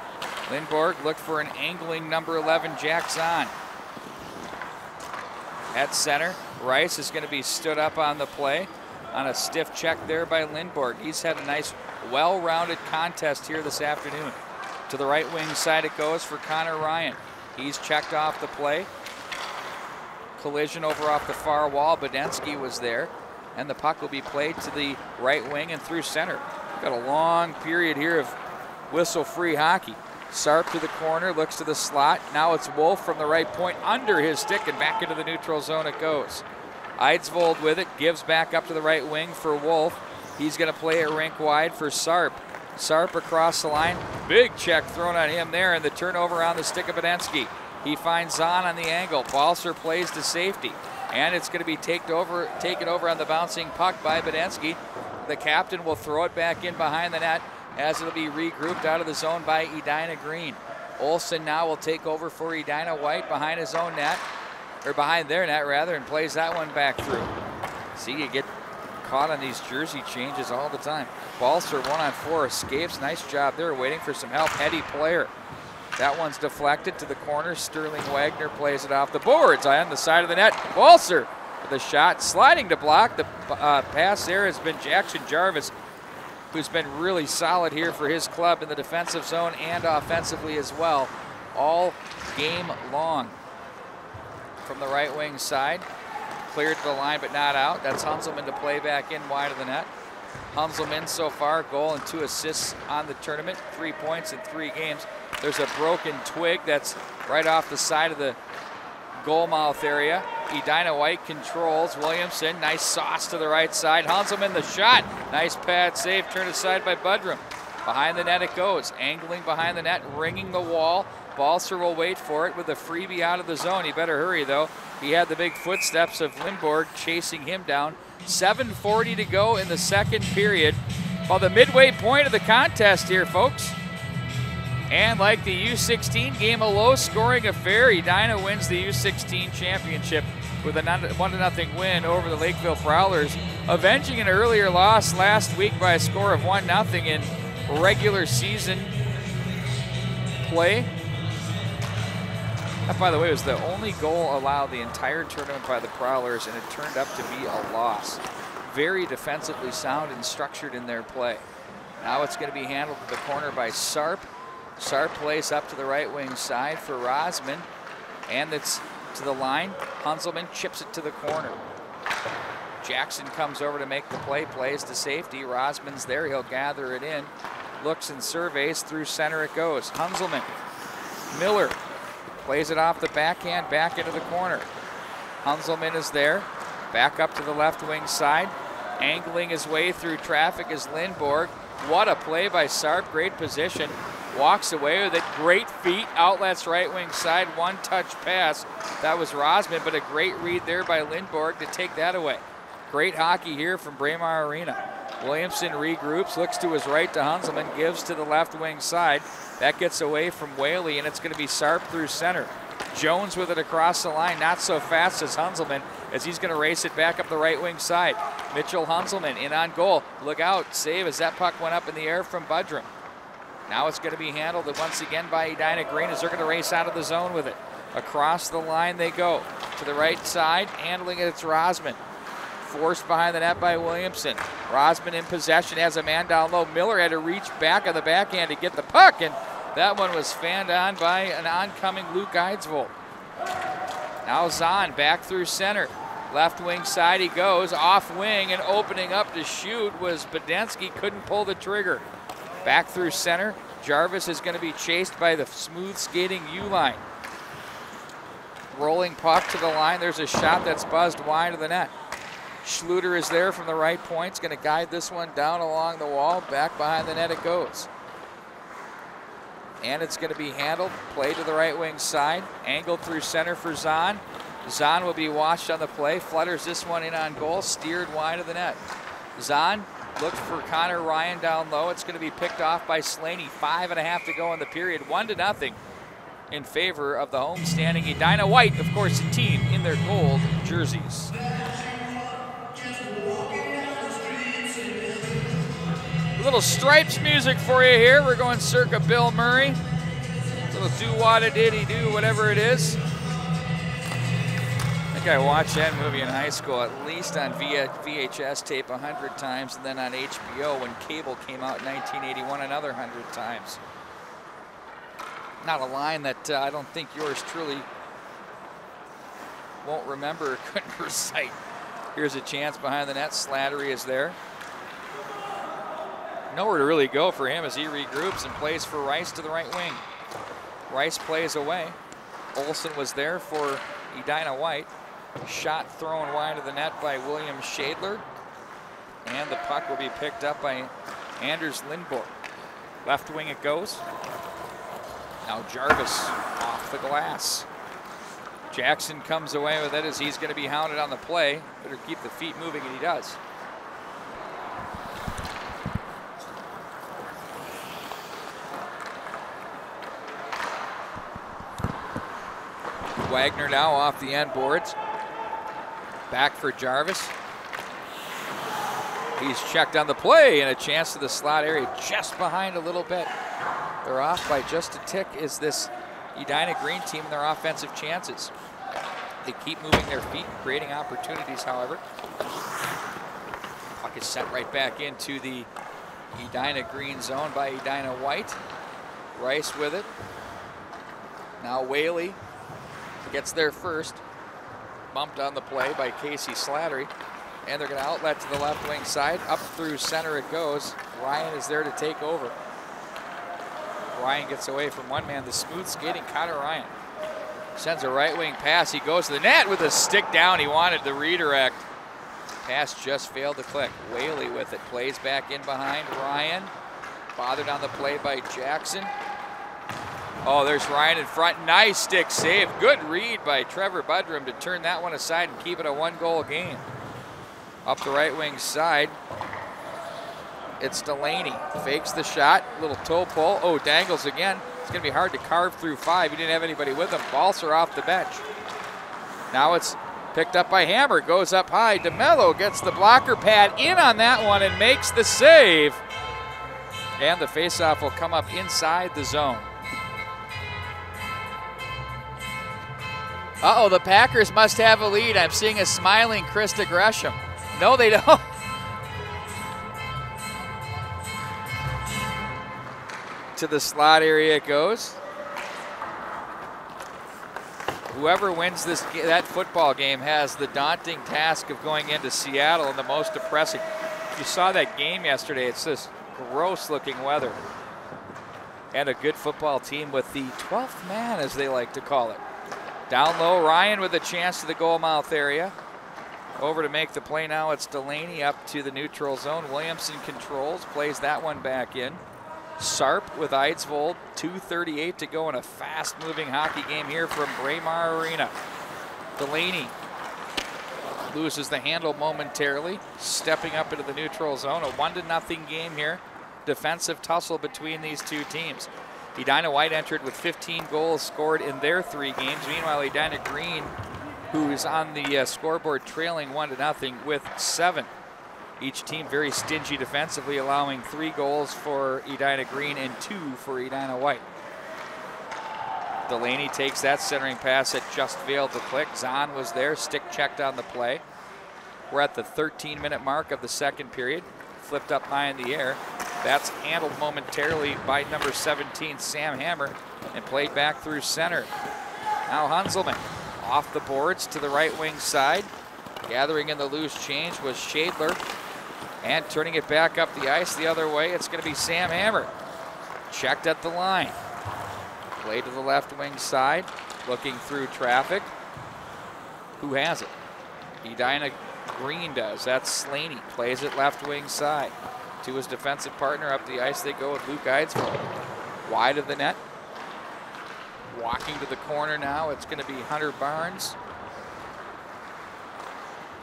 Lindborg looked for an angling number 11 Jack Zahn. At center, Rice is going to be stood up on the play on a stiff check there by Lindborg. He's had a nice, well-rounded contest here this afternoon. To the right wing side it goes for Connor Ryan. He's checked off the play. Collision over off the far wall. Badensky was there. And the puck will be played to the right wing and through center. Got a long period here of whistle-free hockey. Sarp to the corner, looks to the slot. Now it's Wolf from the right point under his stick and back into the neutral zone it goes. Eidsvold with it, gives back up to the right wing for Wolf. He's going to play it rink wide for Sarp. Sarp across the line. Big check thrown on him there and the turnover on the stick of Badensky. He finds Zahn on the angle. Balser plays to safety. And it's going to be taken over on the bouncing puck by Badensky. The captain will throw it back in behind the net as it'll be regrouped out of the zone by Edina Green. Olsen now will take over for Edina White behind his own net, or behind their net rather, and plays that one back through. See, you get caught on these jersey changes all the time. Balser 1-on-4 escapes. Nice job there, waiting for some help. Heady player. That one's deflected to the corner. Sterling Wagner plays it off the boards on the side of the net. Balser with a shot, sliding to block. The pass there has been Jackson Jarvis, who's been really solid here for his club in the defensive zone and offensively as well, all game long. from the right wing side. Cleared to the line but not out. That's Hunzelman to play back in wide of the net. Hunzelman so far, goal and 2 assists on the tournament, 3 points in 3 games. There's a broken twig that's right off the side of the goal mouth area. Edina White controls. Williamson, nice sauce to the right side. Hunzelman the shot. Nice pad save, turned aside by Budrum. Behind the net it goes. Angling behind the net, ringing the wall. Balser will wait for it with a freebie out of the zone. He better hurry though. He had the big footsteps of Lindborg chasing him down. 7:40 to go in the second period. Well, the midway point of the contest here, folks. And like the U16 game, a low-scoring affair. Edina wins the U16 championship with a 1-0 win over the Lakeville Prowlers, avenging an earlier loss last week by a score of 1-0 in regular season play. That, by the way, was the only goal allowed the entire tournament by the Prowlers, and it turned up to be a loss. Very defensively sound and structured in their play. Now it's going to be handled to the corner by Sarp. Sarp plays up to the right wing side for Rosman, and it's to the line. Hunzelman chips it to the corner. Jackson comes over to make the play, plays to safety. Rosman's there, he'll gather it in. Looks and surveys, through center it goes. Hunzelman, Miller plays it off the backhand, back into the corner. Hunzelman is there, back up to the left wing side. Angling his way through traffic is Lindborg. What a play by Sarp, great position. Walks away with it, great feet, outlets right wing side, one-touch pass. That was Rosman, but a great read there by Lindborg to take that away. Great hockey here from Braemar Arena. Williamson regroups, looks to his right to Hunzelman, gives to the left wing side. That gets away from Whaley, and it's going to be Sarp through center. Jones with it across the line, not so fast as Hunzelman, as he's going to race it back up the right wing side. Mitchell Hunzelman in on goal. Look out, save as that puck went up in the air from Budrum. Now it's going to be handled once again by Edina Green as they're going to race out of the zone with it. Across the line they go. To the right side, handling it, it's Rosman. Forced behind the net by Williamson. Rosman in possession, has a man down low. Miller had to reach back on the backhand to get the puck, and that one was fanned on by an oncoming Luke Eidsvold. Now Zahn back through center. Left wing side he goes, off wing, and opening up to shoot was Badensky, couldn't pull the trigger. Back through center, Jarvis is going to be chased by the smooth skating U-line. Rolling puck to the line, there's a shot that's buzzed wide of the net. Schluter is there from the right point, is going to guide this one down along the wall, back behind the net it goes. And it's going to be handled, play to the right wing side, angled through center for Zahn. Zahn will be watched on the play, flutters this one in on goal, steered wide of the net. Zahn looked for Connor Ryan down low. It's going to be picked off by Slaney. 5.5 to go in the period. 1-0 in favor of the homestanding Edina White, of course, the team in their gold jerseys. A little Stripes music for you here. We're going circa Bill Murray. A little do-wada-diddy-do, whatever it is. I watched that movie in high school, at least on VHS tape 100 times, and then on HBO when cable came out in 1981 another 100 times. Not a line that I don't think yours truly won't remember or couldn't recite. Here's a chance behind the net. Slattery is there. Nowhere to really go for him as he regroups and plays for Rice to the right wing. Rice plays away. Olsen was there for Edina White. Shot thrown wide of the net by William Shadler. And the puck will be picked up by Anders Lindborg. Left wing it goes. Now Jarvis off the glass. Jackson comes away with it as he's going to be hounded on the play. Better keep the feet moving, and he does. Wagner now off the end boards. Back for Jarvis. He's checked on the play, and a chance to the slot area just behind a little bit. They're off by just a tick is this Edina Green team and their offensive chances. They keep moving their feet, creating opportunities, however. Puck is sent right back into the Edina Green zone by Edina White. Rice with it. Now Whaley gets there first. bumped on the play by Casey Slattery. And they're going to outlet to the left wing side. Up through center it goes. Ryan is there to take over. Ryan gets away from one man. The smooth skating Connor Ryan sends a right wing pass. He goes to the net with a stick down. He wanted the redirect. Pass just failed to click. Whaley with it. Plays back in behind Ryan. Bothered on the play by Jackson. Oh, there's Ryan in front. Nice stick save. Good read by Trevor Budrum to turn that one aside and keep it a 1-goal game. Up the right wing side, it's Delaney. Fakes the shot, little toe pull. Oh, dangles again. It's going to be hard to carve through 5. He didn't have anybody with him. Balser off the bench. Now it's picked up by Hammer. Goes up high. DeMello gets the blocker pad in on that one and makes the save. And the faceoff will come up inside the zone. Uh-oh, the Packers must have a lead. I'm seeing a smiling Krista Gresham. No, they don't. To the slot area it goes. Whoever wins that football game has the daunting task of going into Seattle in the most depressing. If you saw that game yesterday, it's this gross looking weather. And a good football team with the 12th man, as they like to call it. Down low, Ryan with a chance to the goal mouth area. Over to make the play now, it's Delaney up to the neutral zone. Williamson controls, plays that one back in. Sarp with Eidsvold, 2:38 to go in a fast-moving hockey game here from Braemar Arena. Delaney loses the handle momentarily, stepping up into the neutral zone. A 1-0 game here. Defensive tussle between these two teams. Edina White entered with 15 goals scored in their 3 games. Meanwhile, Edina Green, who is on the scoreboard trailing 1-0 with 7. Each team very stingy defensively, allowing 3 goals for Edina Green and 2 for Edina White. Delaney takes that centering pass that just failed to click. Zahn was there, stick checked on the play. We're at the 13-minute mark of the second period. Flipped up high in the air. That's handled momentarily by number 17, Sam Hammer, and played back through center. Now Hunselman off the boards to the right wing side. Gathering in the loose change was Shadler. And turning it back up the ice the other way, it's going to be Sam Hammer. Checked at the line. Play to the left wing side, looking through traffic. Who has it? Edina Green does. That's Slaney. Plays it left wing side. To his defensive partner up the ice they go with Luke Eidsvold. Wide of the net. Walking to the corner now, it's going to be Hunter Barnes.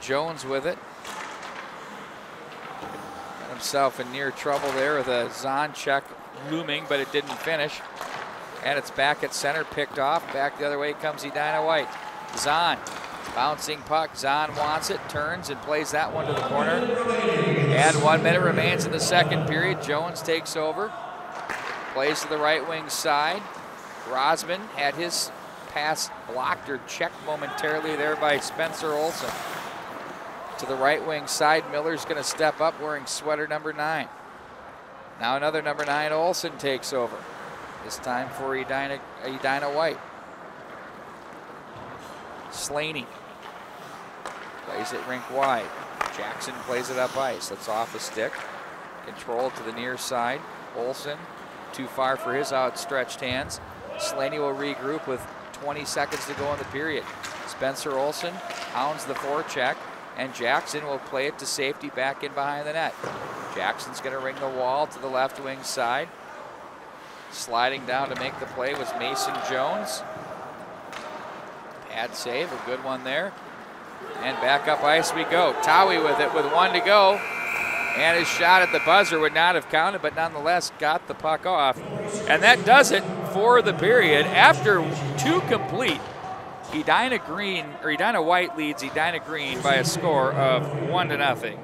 Jones with it. Got himself in near trouble there with a Zahn check looming, but it didn't finish. And it's back at center, picked off. Back the other way comes Edina White. Zahn, bouncing puck. Zahn wants it, turns and plays that one to the corner. And 1 minute remains in the second period. Jones takes over. Plays to the right wing side. Rosman had his pass blocked or checked momentarily there by Spencer Olsen. To the right wing side, Miller's going to step up wearing sweater number 9. Now another number 9, Olsen takes over. This time for Edina White. Slaney plays it rink wide. Jackson plays it up ice. That's off the stick. Controlled to the near side. Olsen too far for his outstretched hands. Slaney will regroup with 20 seconds to go in the period. Spencer Olsen hounds the forecheck, and Jackson will play it to safety back in behind the net. Jackson's going to ring the wall to the left wing side. Sliding down to make the play was Mason Jones. Pad save, a good one there. And back up ice we go. Towie with it with 1 to go. And his shot at the buzzer would not have counted, but nonetheless got the puck off. And that does it for the period. After 2 complete, Edina White leads Edina Green by a score of 1-0.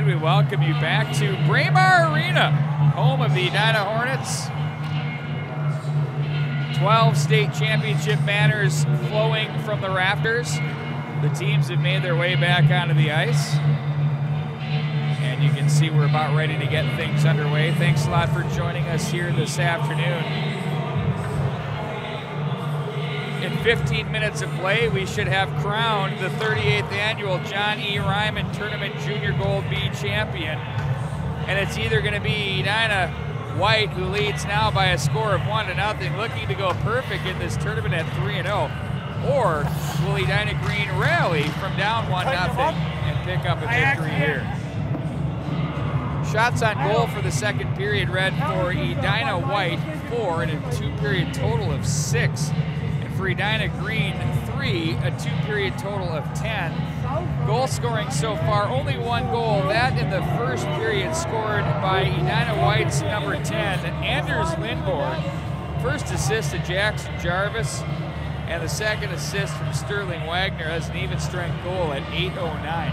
we welcome you back to Braemar Arena, home of the Edina Hornets. 12 state championship banners flowing from the rafters. The teams have made their way back onto the ice. And you can see we're about ready to get things underway. Thanks a lot for joining us here this afternoon. In 15 minutes of play, we should have crowned the 38th annual John E. Reimann Tournament Junior Gold B champion. And it's either going to be Edina White, who leads now by a score of 1-0, looking to go perfect in this tournament at 3-0. Or will Edina Green rally from down 1-0 and pick up a victory here? Shots on goal for the second period read for Edina White 4 and a 2-period total of 6. And for Edina Green 3, a 2-period total of 10. Goal scoring so far, only 1 goal. That in the first period scored by Edina White's number 10, Anders Lindborg. First assist to Jackson Jarvis, and the second assist from Sterling Wagner as an even strength goal at 8:09.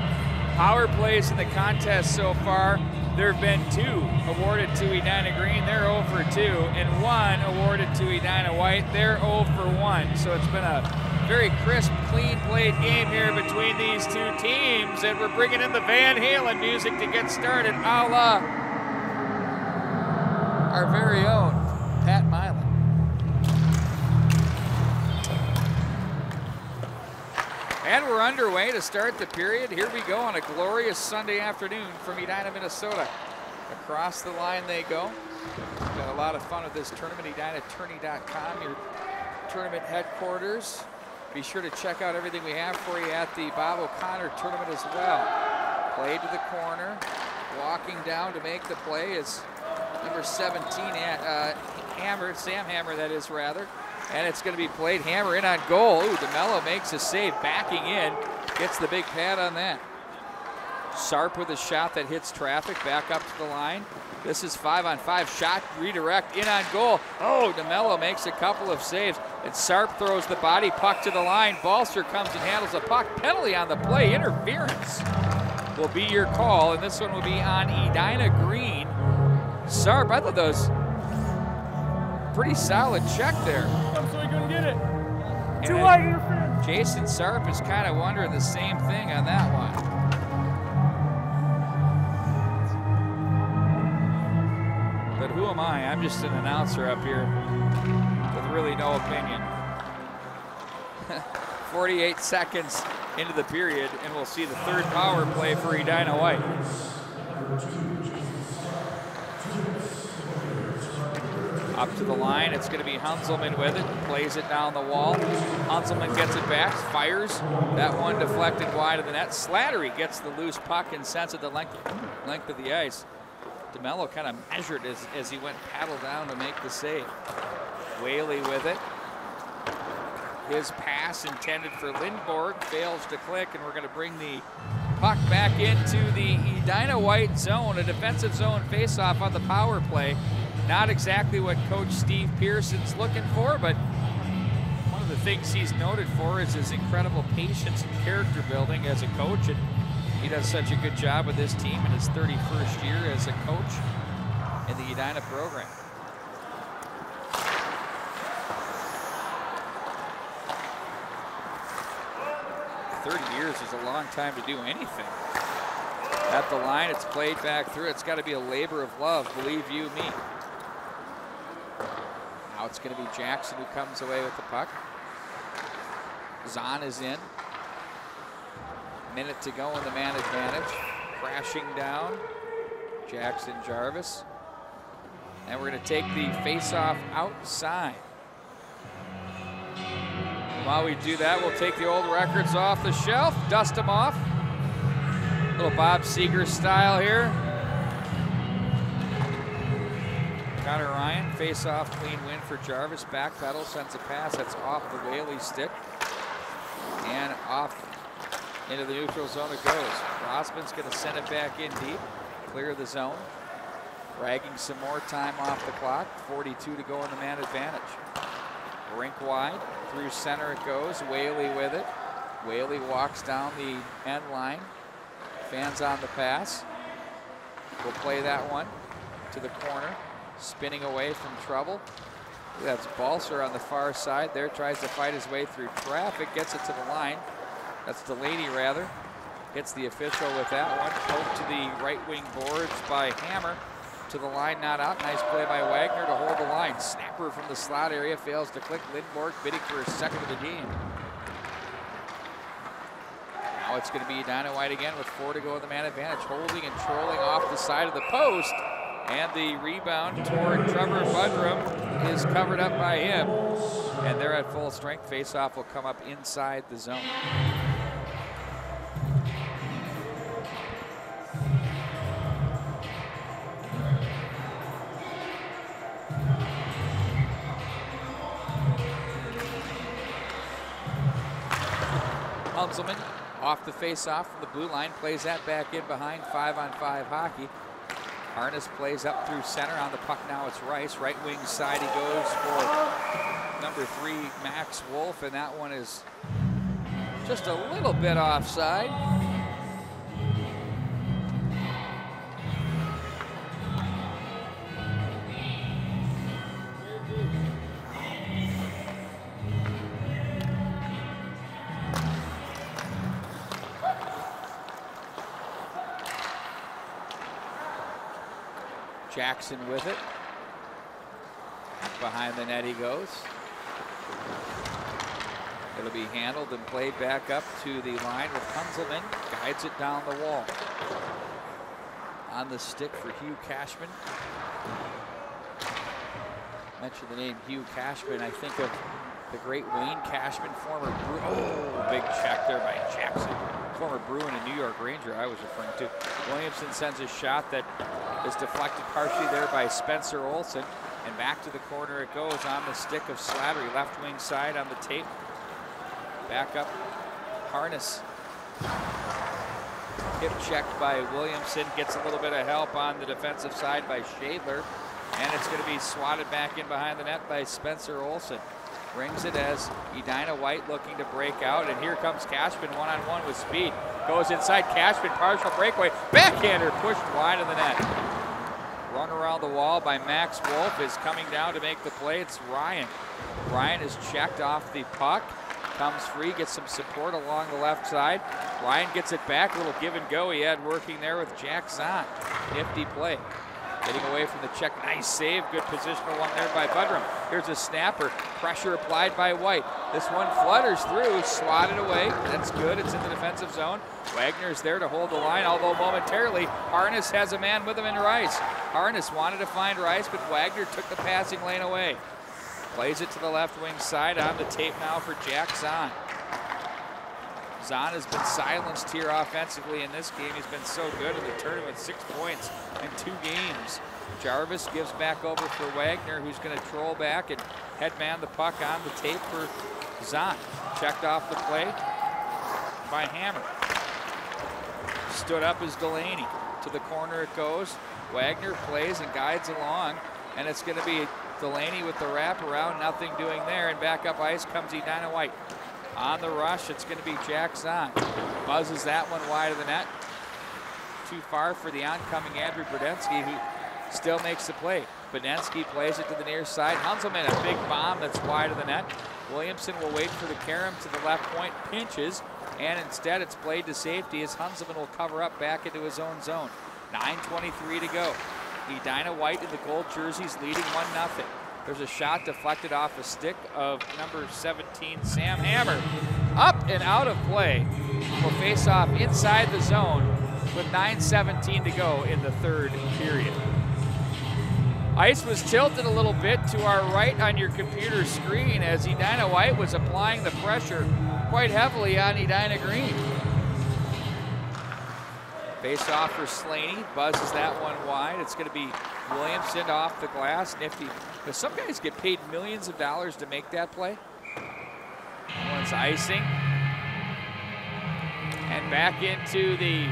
Power plays in the contest so far, there have been 2 awarded to Edina Green, they're 0 for 2, and 1 awarded to Edina White, they're 0 for 1. So it's been a very crisp, clean played game here between these 2 teams, and we're bringing in the Van Halen music to get started, a la our very own Pat Milan. And we're underway to start the period. Here we go on a glorious Sunday afternoon from Edina, Minnesota. Across the line they go. Got a lot of fun with this tournament. EdinaTourney.com, your tournament headquarters. Be sure to check out everything we have for you at the Bob O'Connor tournament as well. Play to the corner. Walking down to make the play is number 17, Sam Hammer, that is, rather. And it's going to be played Hammer in on goal. Ooh, DeMello makes a save, backing in. Gets the big pad on that. Sarp with a shot that hits traffic, back up to the line. This is 5-on-5, shot, redirect, in on goal. Oh, DeMello makes a couple of saves. And Sarp throws the body puck to the line. Balser comes and handles the puck. Penalty on the play, interference will be your call. And this one will be on Edina Green. Sarp, I thought that was pretty solid check there. So he couldn't get it. And Too wide interference. Jason Sarp is kind of wondering the same thing on that one. But who am I? I'm just an announcer up here with really no opinion. 48 seconds into the period, and we'll see the third power play for Edina White. Up to the line, it's going to be Hunselman with it, plays it down the wall. Hunselman gets it back, fires. That one deflected wide of the net. Slattery gets the loose puck and sends it the length of the ice. DeMello kind of measured as he went paddle down to make the save. Whaley with it. His pass intended for Lindborg fails to click, and we're going to bring the puck back into the Edina White zone, a defensive zone faceoff on the power play. Not exactly what Coach Steve Pearson's looking for, but one of the things he's noted for is his incredible patience and character building as a coach, and he does such a good job with this team in his 31st year as a coach in the Edina program. Years is a long time to do anything. At the line, it's played back through. It's got to be a labor of love, believe you me. Now it's going to be Jackson who comes away with the puck. Zahn is in. Minute to go in the man advantage. Crashing down, Jackson Jarvis. And we're going to take the face-off outside. While we do that, we'll take the old records off the shelf, dust them off. Little Bob Seger style here. Connor Ryan, face-off, clean win for Jarvis. Back pedal, sends a pass that's off the Whaley stick. And off into the neutral zone it goes. Rossman's going to send it back in deep, clear the zone. Dragging some more time off the clock, 42 to go in the man advantage. Rink wide, through center it goes, Whaley with it. Whaley walks down the end line, fans on the pass. will play that one to the corner, spinning away from trouble. That's Balser on the far side there, tries to fight his way through traffic, gets it to the line. That's Delaney rather. Hits the official with that one. Poked to the right wing boards by Hammer. To the line, not out. Nice play by Wagner to hold the line. Snapper from the slot area, fails to click. Lindborg bidding for his second of the game. Now it's going to be Edina White again with 4 to go in the man advantage. Holding and trolling off the side of the post. And the rebound toward Trevor Budrum is covered up by him. And they're at full strength. Faceoff will come up inside the zone. Hunzelman off the face-off from the blue line, plays that back in behind 5-on-5 hockey. Harness plays up through center. On the puck now it's Rice. Right wing side he goes for number 3, Max Wolf, and that one is just a little bit offside. Jackson with it. Behind the net he goes. It'll be handled and played back up to the line with Hunzelman. Guides it down the wall. On the stick for Hugh Cashman. Mention the name Hugh Cashman, I think of the great Wayne Cashman, former Bruin. Oh, big check there by Jackson. Former Bruin and New York Ranger I was referring to. Williamson sends a shot that is deflected partially there by Spencer Olsen. And back to the corner it goes on the stick of Slattery. Left wing side on the tape. Back up, Harness. Hip checked by Williamson. Gets a little bit of help on the defensive side by Shadler. And it's going to be swatted back in behind the net by Spencer Olsen. Brings it as Edina White looking to break out, and here comes Cashman one-on-one with speed. Goes inside, Cashman, partial breakaway. Backhander pushed wide of the net. Run around the wall by Max Wolf is coming down to make the play. It's Ryan. Ryan is checked off the puck. Comes free, gets some support along the left side. Ryan gets it back, a little give and go he had working there with Jack Zahn. Nifty play. Getting away from the check, nice save, good positional one there by Budrum. Here's a snapper, pressure applied by White. This one flutters through, swatted away, that's good, it's in the defensive zone. Wagner's there to hold the line, although momentarily, Harness has a man with him in Rice. Harness wanted to find Rice, but Wagner took the passing lane away. Plays it to the left wing side, on the tape now for Jack Zahn. Zahn has been silenced here offensively in this game. He's been so good in the tournament, 6 points in 2 games. Jarvis gives back over for Wagner, who's going to troll back and headman the puck on the tape for Zahn. Checked off the play by Hammer. Stood up as Delaney. To the corner it goes. Wagner plays and guides along, and it's going to be Delaney with the wraparound, nothing doing there, and back up ice comes Edina White. On the rush, it's going to be Jack Zahn. Buzzes that one wide of the net. Too far for the oncoming Andrew Brodensky, who still makes the play. Brodensky plays it to the near side. Hunzelman, a big bomb that's wide of the net. Williamson will wait for the carom to the left point, pinches, and instead it's played to safety as Hunzelman will cover up back into his own zone. 9:23 to go. Edina White in the gold jerseys leading 1-0. There's a shot deflected off a stick of number 17, Sam Hammer. Up and out of play. Will face off inside the zone with 9:17 to go in the 3rd period. Ice was tilted a little bit to our right on your computer screen as Edina White was applying the pressure quite heavily on Edina Green. Face off for Slaney, buzzes that one wide. It's going to be Williamson off the glass, nifty. But some guys get paid millions of dollars to make that play. One's icing. And back into the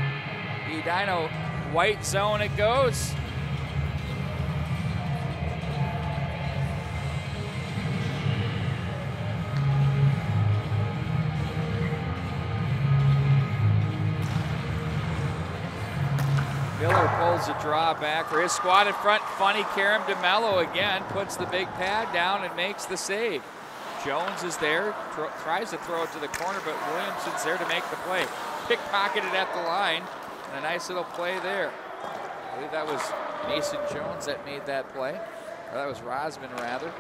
Edina White zone it goes. Miller pulls the draw back for his squad in front. Funny Karam DeMello again puts the big pad down and makes the save. Jones is there, tries to throw it to the corner, but Williamson's there to make the play. Pickpocketed at the line, and a nice little play there. I believe that was Mason Jones that made that play. Or that was Rosman, rather.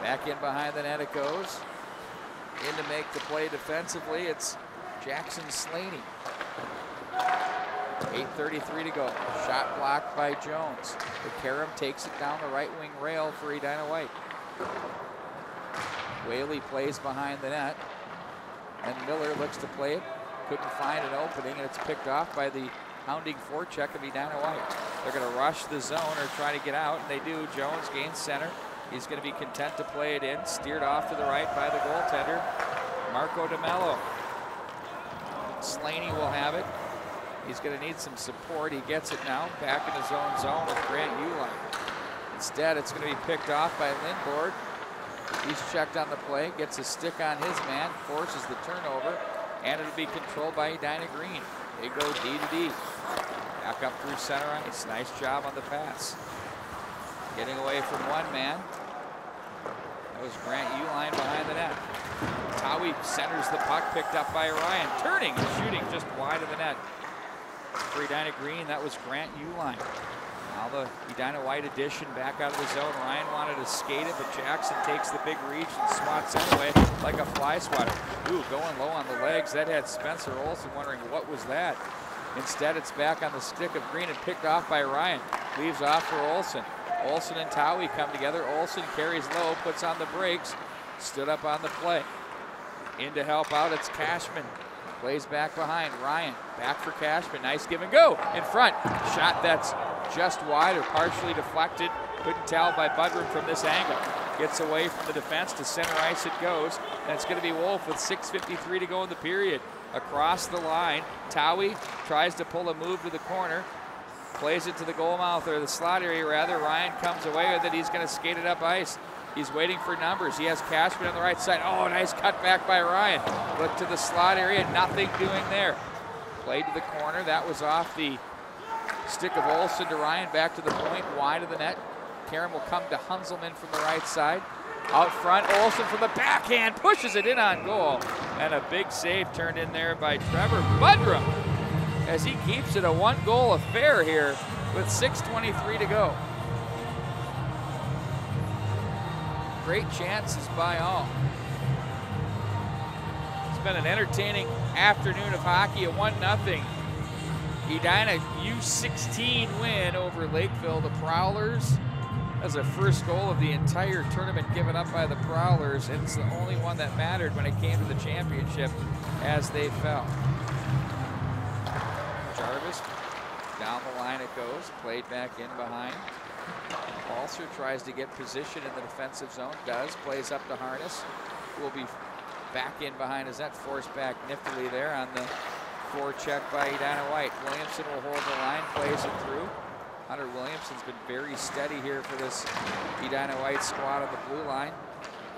Back in behind the net it goes. In to make the play defensively, it's Jackson Slaney. 8:33 to go. Shot blocked by Jones. But Karam takes it down the right wing rail for Edina White. Whaley plays behind the net. And Miller looks to play it. Couldn't find an opening, and it's picked off by the hounding forecheck of Edina White. They're going to rush the zone or try to get out, and they do. Jones gains center. He's going to be content to play it in. Steered off to the right by the goaltender, Marco DeMello. Slaney will have it. He's going to need some support. He gets it now. Back in his own zone with Grant Uline. Instead, it's going to be picked off by Lindborg. He's checked on the play, gets a stick on his man, forces the turnover, and it'll be controlled by Edina Green. They go D to D. Back up through center ice. Nice job on the pass. Getting away from one man. That was Grant Uline behind the net. Tawi centers the puck, picked up by Ryan. Turning and shooting just wide of the net. For Edina Green, that was Grant Uline. Now the Edina White addition back out of the zone. Ryan wanted to skate it, but Jackson takes the big reach and swats it away like a fly swatter. Ooh, going low on the legs. That had Spencer Olsen wondering what was that. Instead, it's back on the stick of Green and picked off by Ryan. Leaves off for Olsen. Olsen and Tawi come together. Olsen carries low, puts on the brakes, stood up on the play. In to help out, it's Cashman. Plays back behind. Ryan back for Cashman. Nice give and go in front. Shot that's just wide or partially deflected. Couldn't tell by Budrum from this angle. Gets away from the defense to center ice it goes. And it's going to be Wolf with 6:53 to go in the period. Across the line, Tawi tries to pull a move to the corner. Plays it to the goal mouth, or the slot area rather. Ryan comes away with it. He's going to skate it up ice. He's waiting for numbers. He has Cashman on the right side. Oh, nice cut back by Ryan. Look to the slot area, nothing doing there. Played to the corner. That was off the stick of Olsen to Ryan, back to the point, wide of the net. Karam will come to Hunzelman from the right side. Out front, Olsen from the backhand, pushes it in on goal. And a big save turned in there by Trevor Budrum, as he keeps it a one-goal affair here with 6:23 to go. Great chances by all. It's been an entertaining afternoon of hockey. A 1-0 Edina U16 win over Lakeville. The Prowlers, as a first goal of the entire tournament given up by the Prowlers, and it's the only one that mattered when it came to the championship as they fell. Jarvis, down the line it goes, played back in behind. Balser tries to get position in the defensive zone, does, plays up to Harness, will be back in behind his net, forced back niftily there on the forecheck by Edina White. Williamson will hold the line, plays it through. Hunter Williamson's been very steady here for this Edina White squad on the blue line.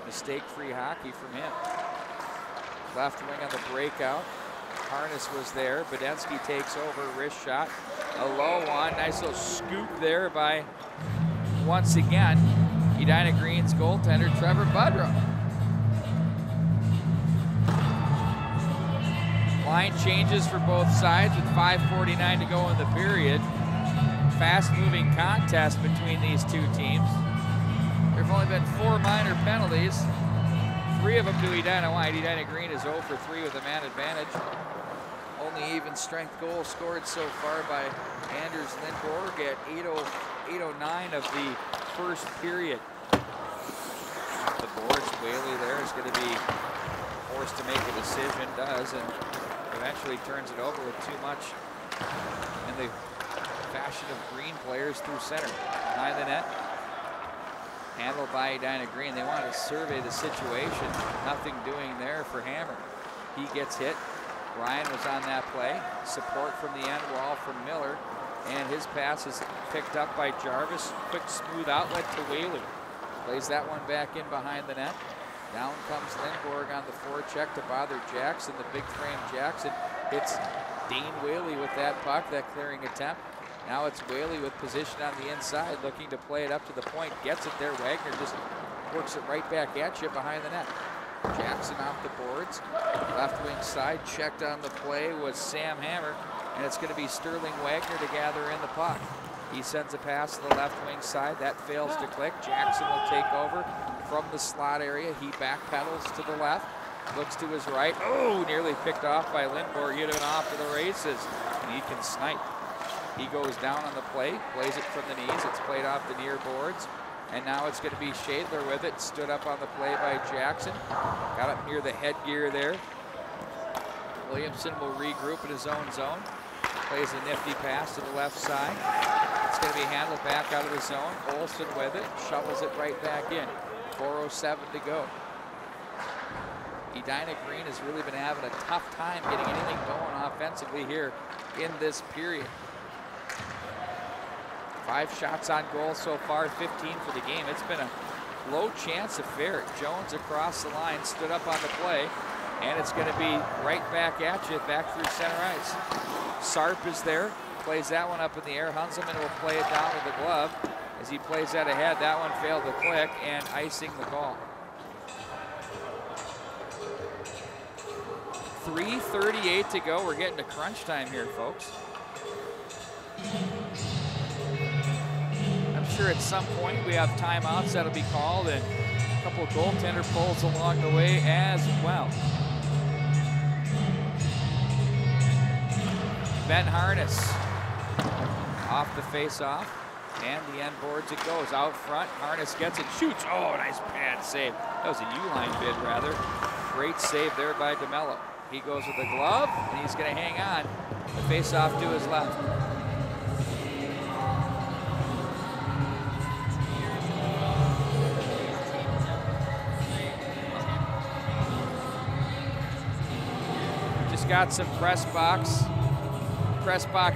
Mistake-free hockey from him. Left wing on the breakout. Harness was there. Badensky takes over, wrist shot. A low one, nice little scoop there by, once again, Edina Green's goaltender, Trevor Budrum. Line changes for both sides with 5:49 to go in the period. Fast-moving contest between these two teams. There have only been 4 minor penalties, 3 of them to Edina White. Edina Green is 0 for 3 with a man advantage. Only even strength goal scored so far by Anders Lindborg at 8:09 of the first period. The boards, Whaley there is going to be forced to make a decision, does, and eventually turns it over with too much in the fashion of Green players through center. Behind the net, handled by Edina Green. They want to survey the situation. Nothing doing there for Hammer. He gets hit. Ryan was on that play. Support from the end wall from Miller, and his pass is picked up by Jarvis. Quick smooth outlet to Whaley. Plays that one back in behind the net. Down comes Lindborg on the forecheck to bother Jackson. The big frame Jackson hits Dean Whaley with that puck, that clearing attempt. Now it's Whaley with position on the inside, looking to play it up to the point. Gets it there. Wagner just works it right back at you behind the net. Jackson off the boards. Left wing side, checked on the play was Sam Hammer, and it's going to be Sterling Wagner to gather in the puck. He sends a pass to the left wing side. That fails to click. Jackson will take over from the slot area. He backpedals to the left, looks to his right. Oh, nearly picked off by Lindborg. He'd have been off to the races, and he can snipe. He goes down on the play, plays it from the knees. It's played off the near boards. And now it's going to be Shadler with it. Stood up on the play by Jackson. Got up near the headgear there. Williamson will regroup in his own zone. Plays a nifty pass to the left side. It's going to be handled back out of the zone. Olsen with it. Shovels it right back in. 4:07 to go. Edina Green has really been having a tough time getting anything going offensively here in this period. 5 shots on goal so far, 15 for the game. It's been a low chance affair. Jones across the line, stood up on the play, and it's going to be right back at you, back through center ice. Sarp is there, plays that one up in the air. Hunzelman will play it down with the glove. As he plays that ahead, that one failed to click, and icing the call. 3:38 to go. We're getting to crunch time here, folks. Sure, at some point we have timeouts that'll be called and a couple of goaltender pulls along the way as well. Ben Harness off the face-off, and the end boards it goes. Out front, Harness gets it, shoots. Oh, nice pad save. That was a U-line bid, rather. Great save there by DeMello. He goes with the glove, and he's going to hang on. The face-off to his left. Got some press box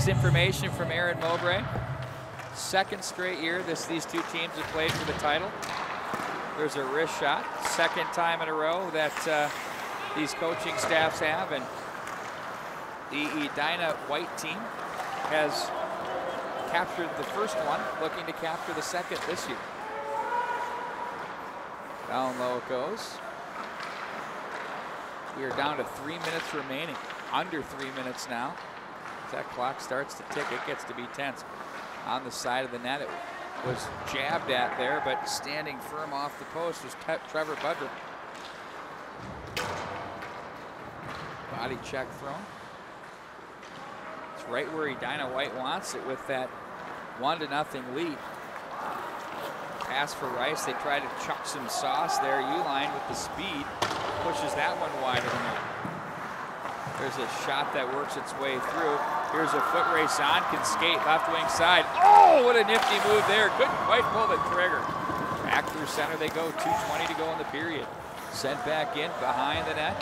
information from Aaron Mowbray. Second straight year these two teams have played for the title. There's a wrist shot, second time in a row that these coaching staffs have, and the Edina white team has captured the first one, looking to capture the second this year. Down low it goes. We are down to 3 minutes remaining, under 3 minutes now. As that clock starts to tick, it gets to be tense. On the side of the net, it was jabbed at there, but standing firm off the post was Trevor Budrum. Body check thrown. It's right where Edina White wants it with that 1-0 lead. Pass for Rice, they try to chuck some sauce there. Uline with the speed. Pushes that one wide of the net. There's a shot that works its way through. Here's a foot race on, can skate left wing side. Oh, what a nifty move there. Couldn't quite pull the trigger. Back through center they go, 2:20 to go in the period. Sent back in behind the net.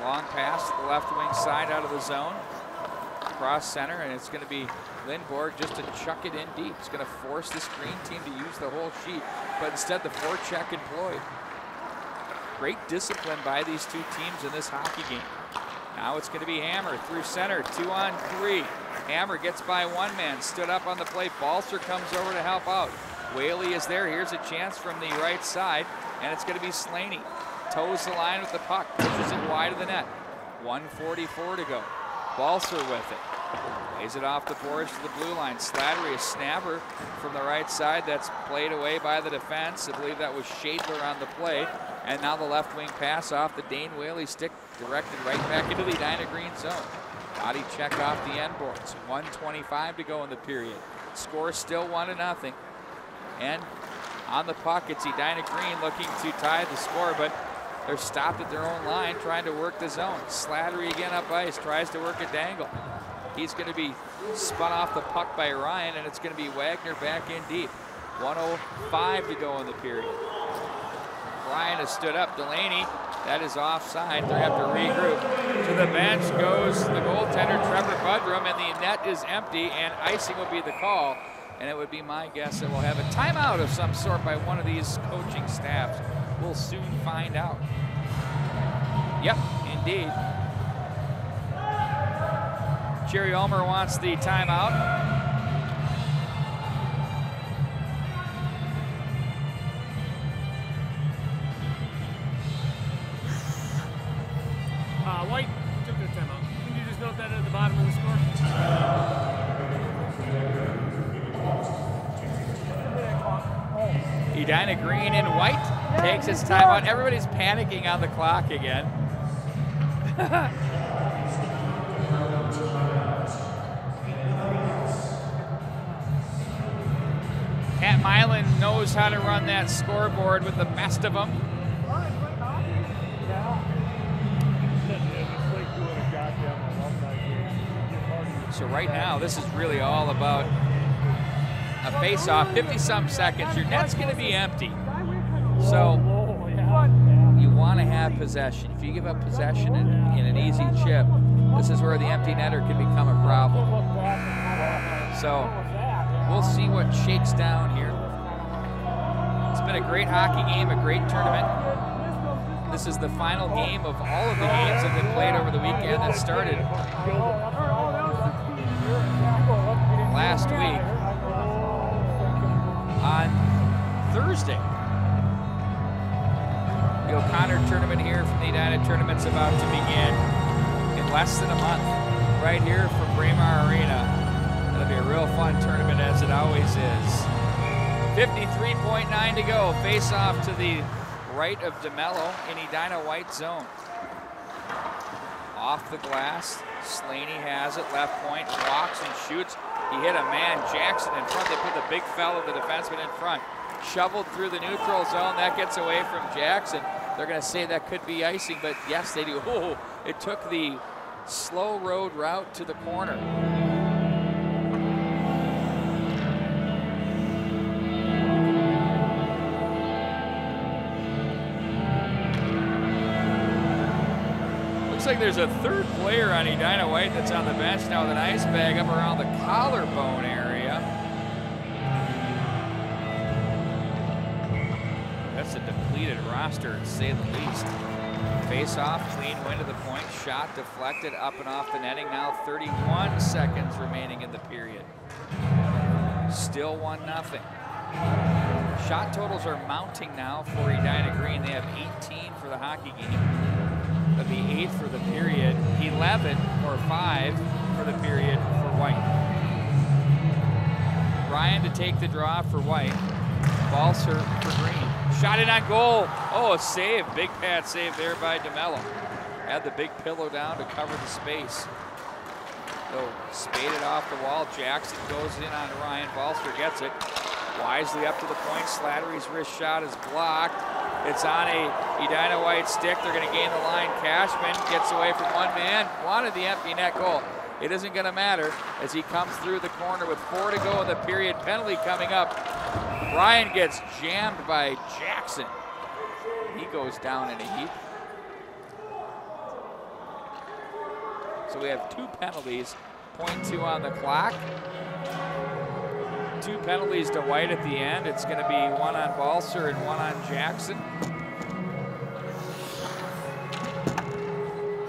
Long pass to the left wing side out of the zone. Cross center, and it's going to be Lindborg just to chuck it in deep. It's going to force this green team to use the whole sheet, but instead the forecheck employed. Great discipline by these two teams in this hockey game. Now it's going to be Hammer through center, 2-on-3. Hammer gets by one man, stood up on the play. Balser comes over to help out. Whaley is there. Here's a chance from the right side, and it's going to be Slaney. Toes the line with the puck, pushes it wide of the net. 1:44 to go. Balser with it. Plays it off the boards to the blue line. Slattery, a snapper from the right side. That's played away by the defense. I believe that was Shadler on the play. And now the left wing pass off the Dane Whaley stick, directed right back into the Edina Green zone. Body check off the end boards. 1:25 to go in the period. Score still 1-0. And on the puck, it's Edina Green looking to tie the score, but they're stopped at their own line trying to work the zone. Slattery again up ice, tries to work a dangle. He's going to be spun off the puck by Ryan, and it's going to be Wagner back in deep. 1:05 to go in the period. Ryan has stood up. Delaney, that is offside. They have to regroup. To the bench goes the goaltender, Trevor Budrum, and the net is empty, and icing will be the call. And it would be my guess that we'll have a timeout of some sort by one of these coaching staffs. We'll soon find out. Yep, indeed. Jerry Ulmer wants the timeout. White took their timeout. Can you just note that at the bottom of the score? Edina Green and White takes his timeout. Everybody's panicking on the clock again. Pat Milan knows how to run that scoreboard with the best of them. So right now, this is really all about a face-off, 50-some seconds. Your net's going to be empty. So you want to have possession. If you give up possession in an easy chip, this is where the empty netter can become a problem. So we'll see what shakes down here. It's been a great hockey game, a great tournament. This is the final game of all of the games that have been played over the weekend that started last week on Thursday. The O'Connor tournament here from the Edina Tournament's about to begin in less than a month, right here from Braemar Arena. It'll be a real fun tournament, as it always is. 53.9 to go. Face off to the right of DeMello in Edina White zone. Off the glass, Slaney has it, left point, walks and shoots. He hit a man, Jackson in front. They put the big fella, the defenseman, in front. Shoveled through the neutral zone. That gets away from Jackson. They're going to say that could be icing, but yes, they do. Oh, it took the slow road route to the corner. Looks like there's a third player on Edina White that's on the bench now with an ice bag up around the collarbone area. That's a depleted roster, to say the least. Face off, clean win to the point, shot deflected up and off the netting. Now 31 seconds remaining in the period. Still 1-0. Shot totals are mounting now for Edina Green. They have 18 for the hockey game. That'd be 8 for the period, 11 or 5 for the period for White. Ryan to take the draw for White. Balser for Green. Shot it on goal. Oh, a save. Big pad save there by DeMello. Had the big pillow down to cover the space. So spaded off the wall. Jackson goes in on Ryan. Balser gets it. Wisely up to the point. Slattery's wrist shot is blocked. It's on a Edina White stick. They're going to gain the line. Cashman gets away from one man. Wanted the empty net goal. It isn't going to matter as he comes through the corner with 4 to go in the period. Penalty coming up. Ryan gets jammed by Jackson. He goes down in a heap. So we have 2 penalties. 0.2 on the clock. 2 penalties to White at the end. It's going to be 1 on Balser and 1 on Jackson.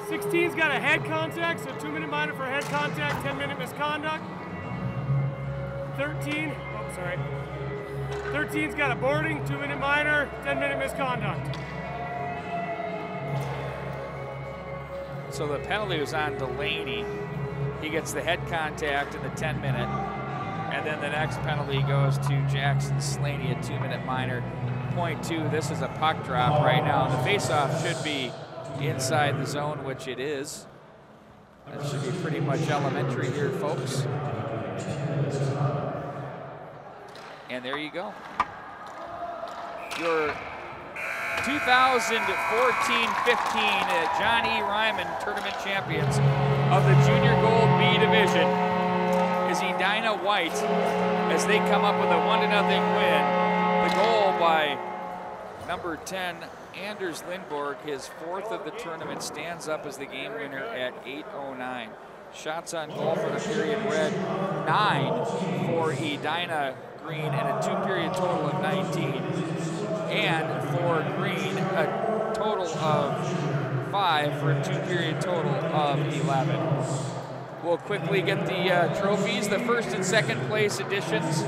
16's got a head contact, so 2-minute minor for head contact, 10-minute misconduct. 13's got a boarding, 2-minute minor, 10-minute misconduct. So the penalty was on Delaney. He gets the head contact in the 10-minute. And then the next penalty goes to Jackson Slaney, a 2-minute minor. 0.2, this is a puck drop right now. The faceoff should be inside the zone, which it is. That should be pretty much elementary here, folks. And there you go. Your 2014-15 John E. Reimann Tournament champions of the Junior Gold B Division is Edina White as they come up with a 1-0 win. The goal by number 10, Anders Lindborg, his 4th of the tournament, stands up as the game winner at 8:09. Shots on goal for the period read 9 for Edina Green and a 2-period total of 19. And for Green, a total of 5 for a 2-period total of 11. We'll quickly get the trophies. The first and second place editions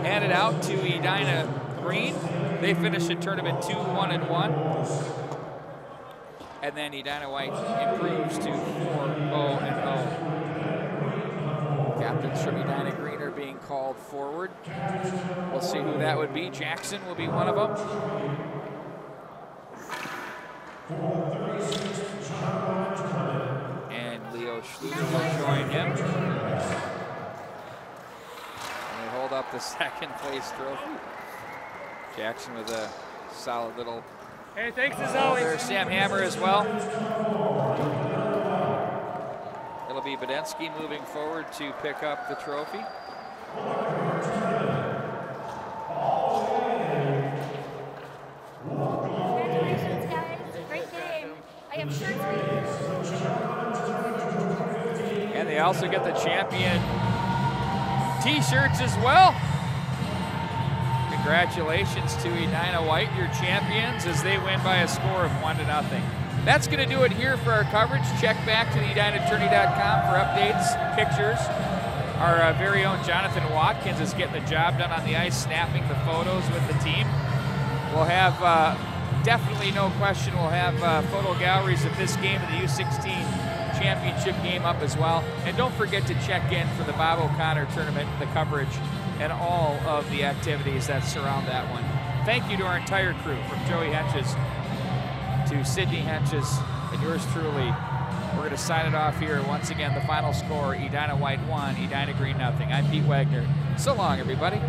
handed out to Edina Green. They finished the tournament 2-1-1. And then Edina White improves to 4-0-0. Captains from Edina Green are being called forward. We'll see who that would be. Jackson will be one of them. And Leo Schluter will join him. And they hold up the second place trophy. Jackson with a solid little. Hey, thanks as always. There's Sam Hammer as well. It'll be Badensky moving forward to pick up the trophy. Congratulations, guys. Great game. I have shirts for you. And they also get the champion t-shirts as well. Congratulations to Edina White, your champions, as they win by a score of 1-0. That's going to do it here for our coverage. Check back to the EdinaTourney.com for updates, pictures. Our very own Jonathan Watkins is getting the job done on the ice, snapping the photos with the team. We'll have, definitely no question, we'll have photo galleries of this game and the U16 championship game up as well. And don't forget to check in for the Bob O'Connor tournament, the coverage, and all of the activities that surround that one. Thank you to our entire crew, from Joey Henches to Sydney Henches and yours truly. We're going to sign it off here. Once again, the final score, Edina White 1, Edina Green 0. I'm Pete Wagner. So long, everybody.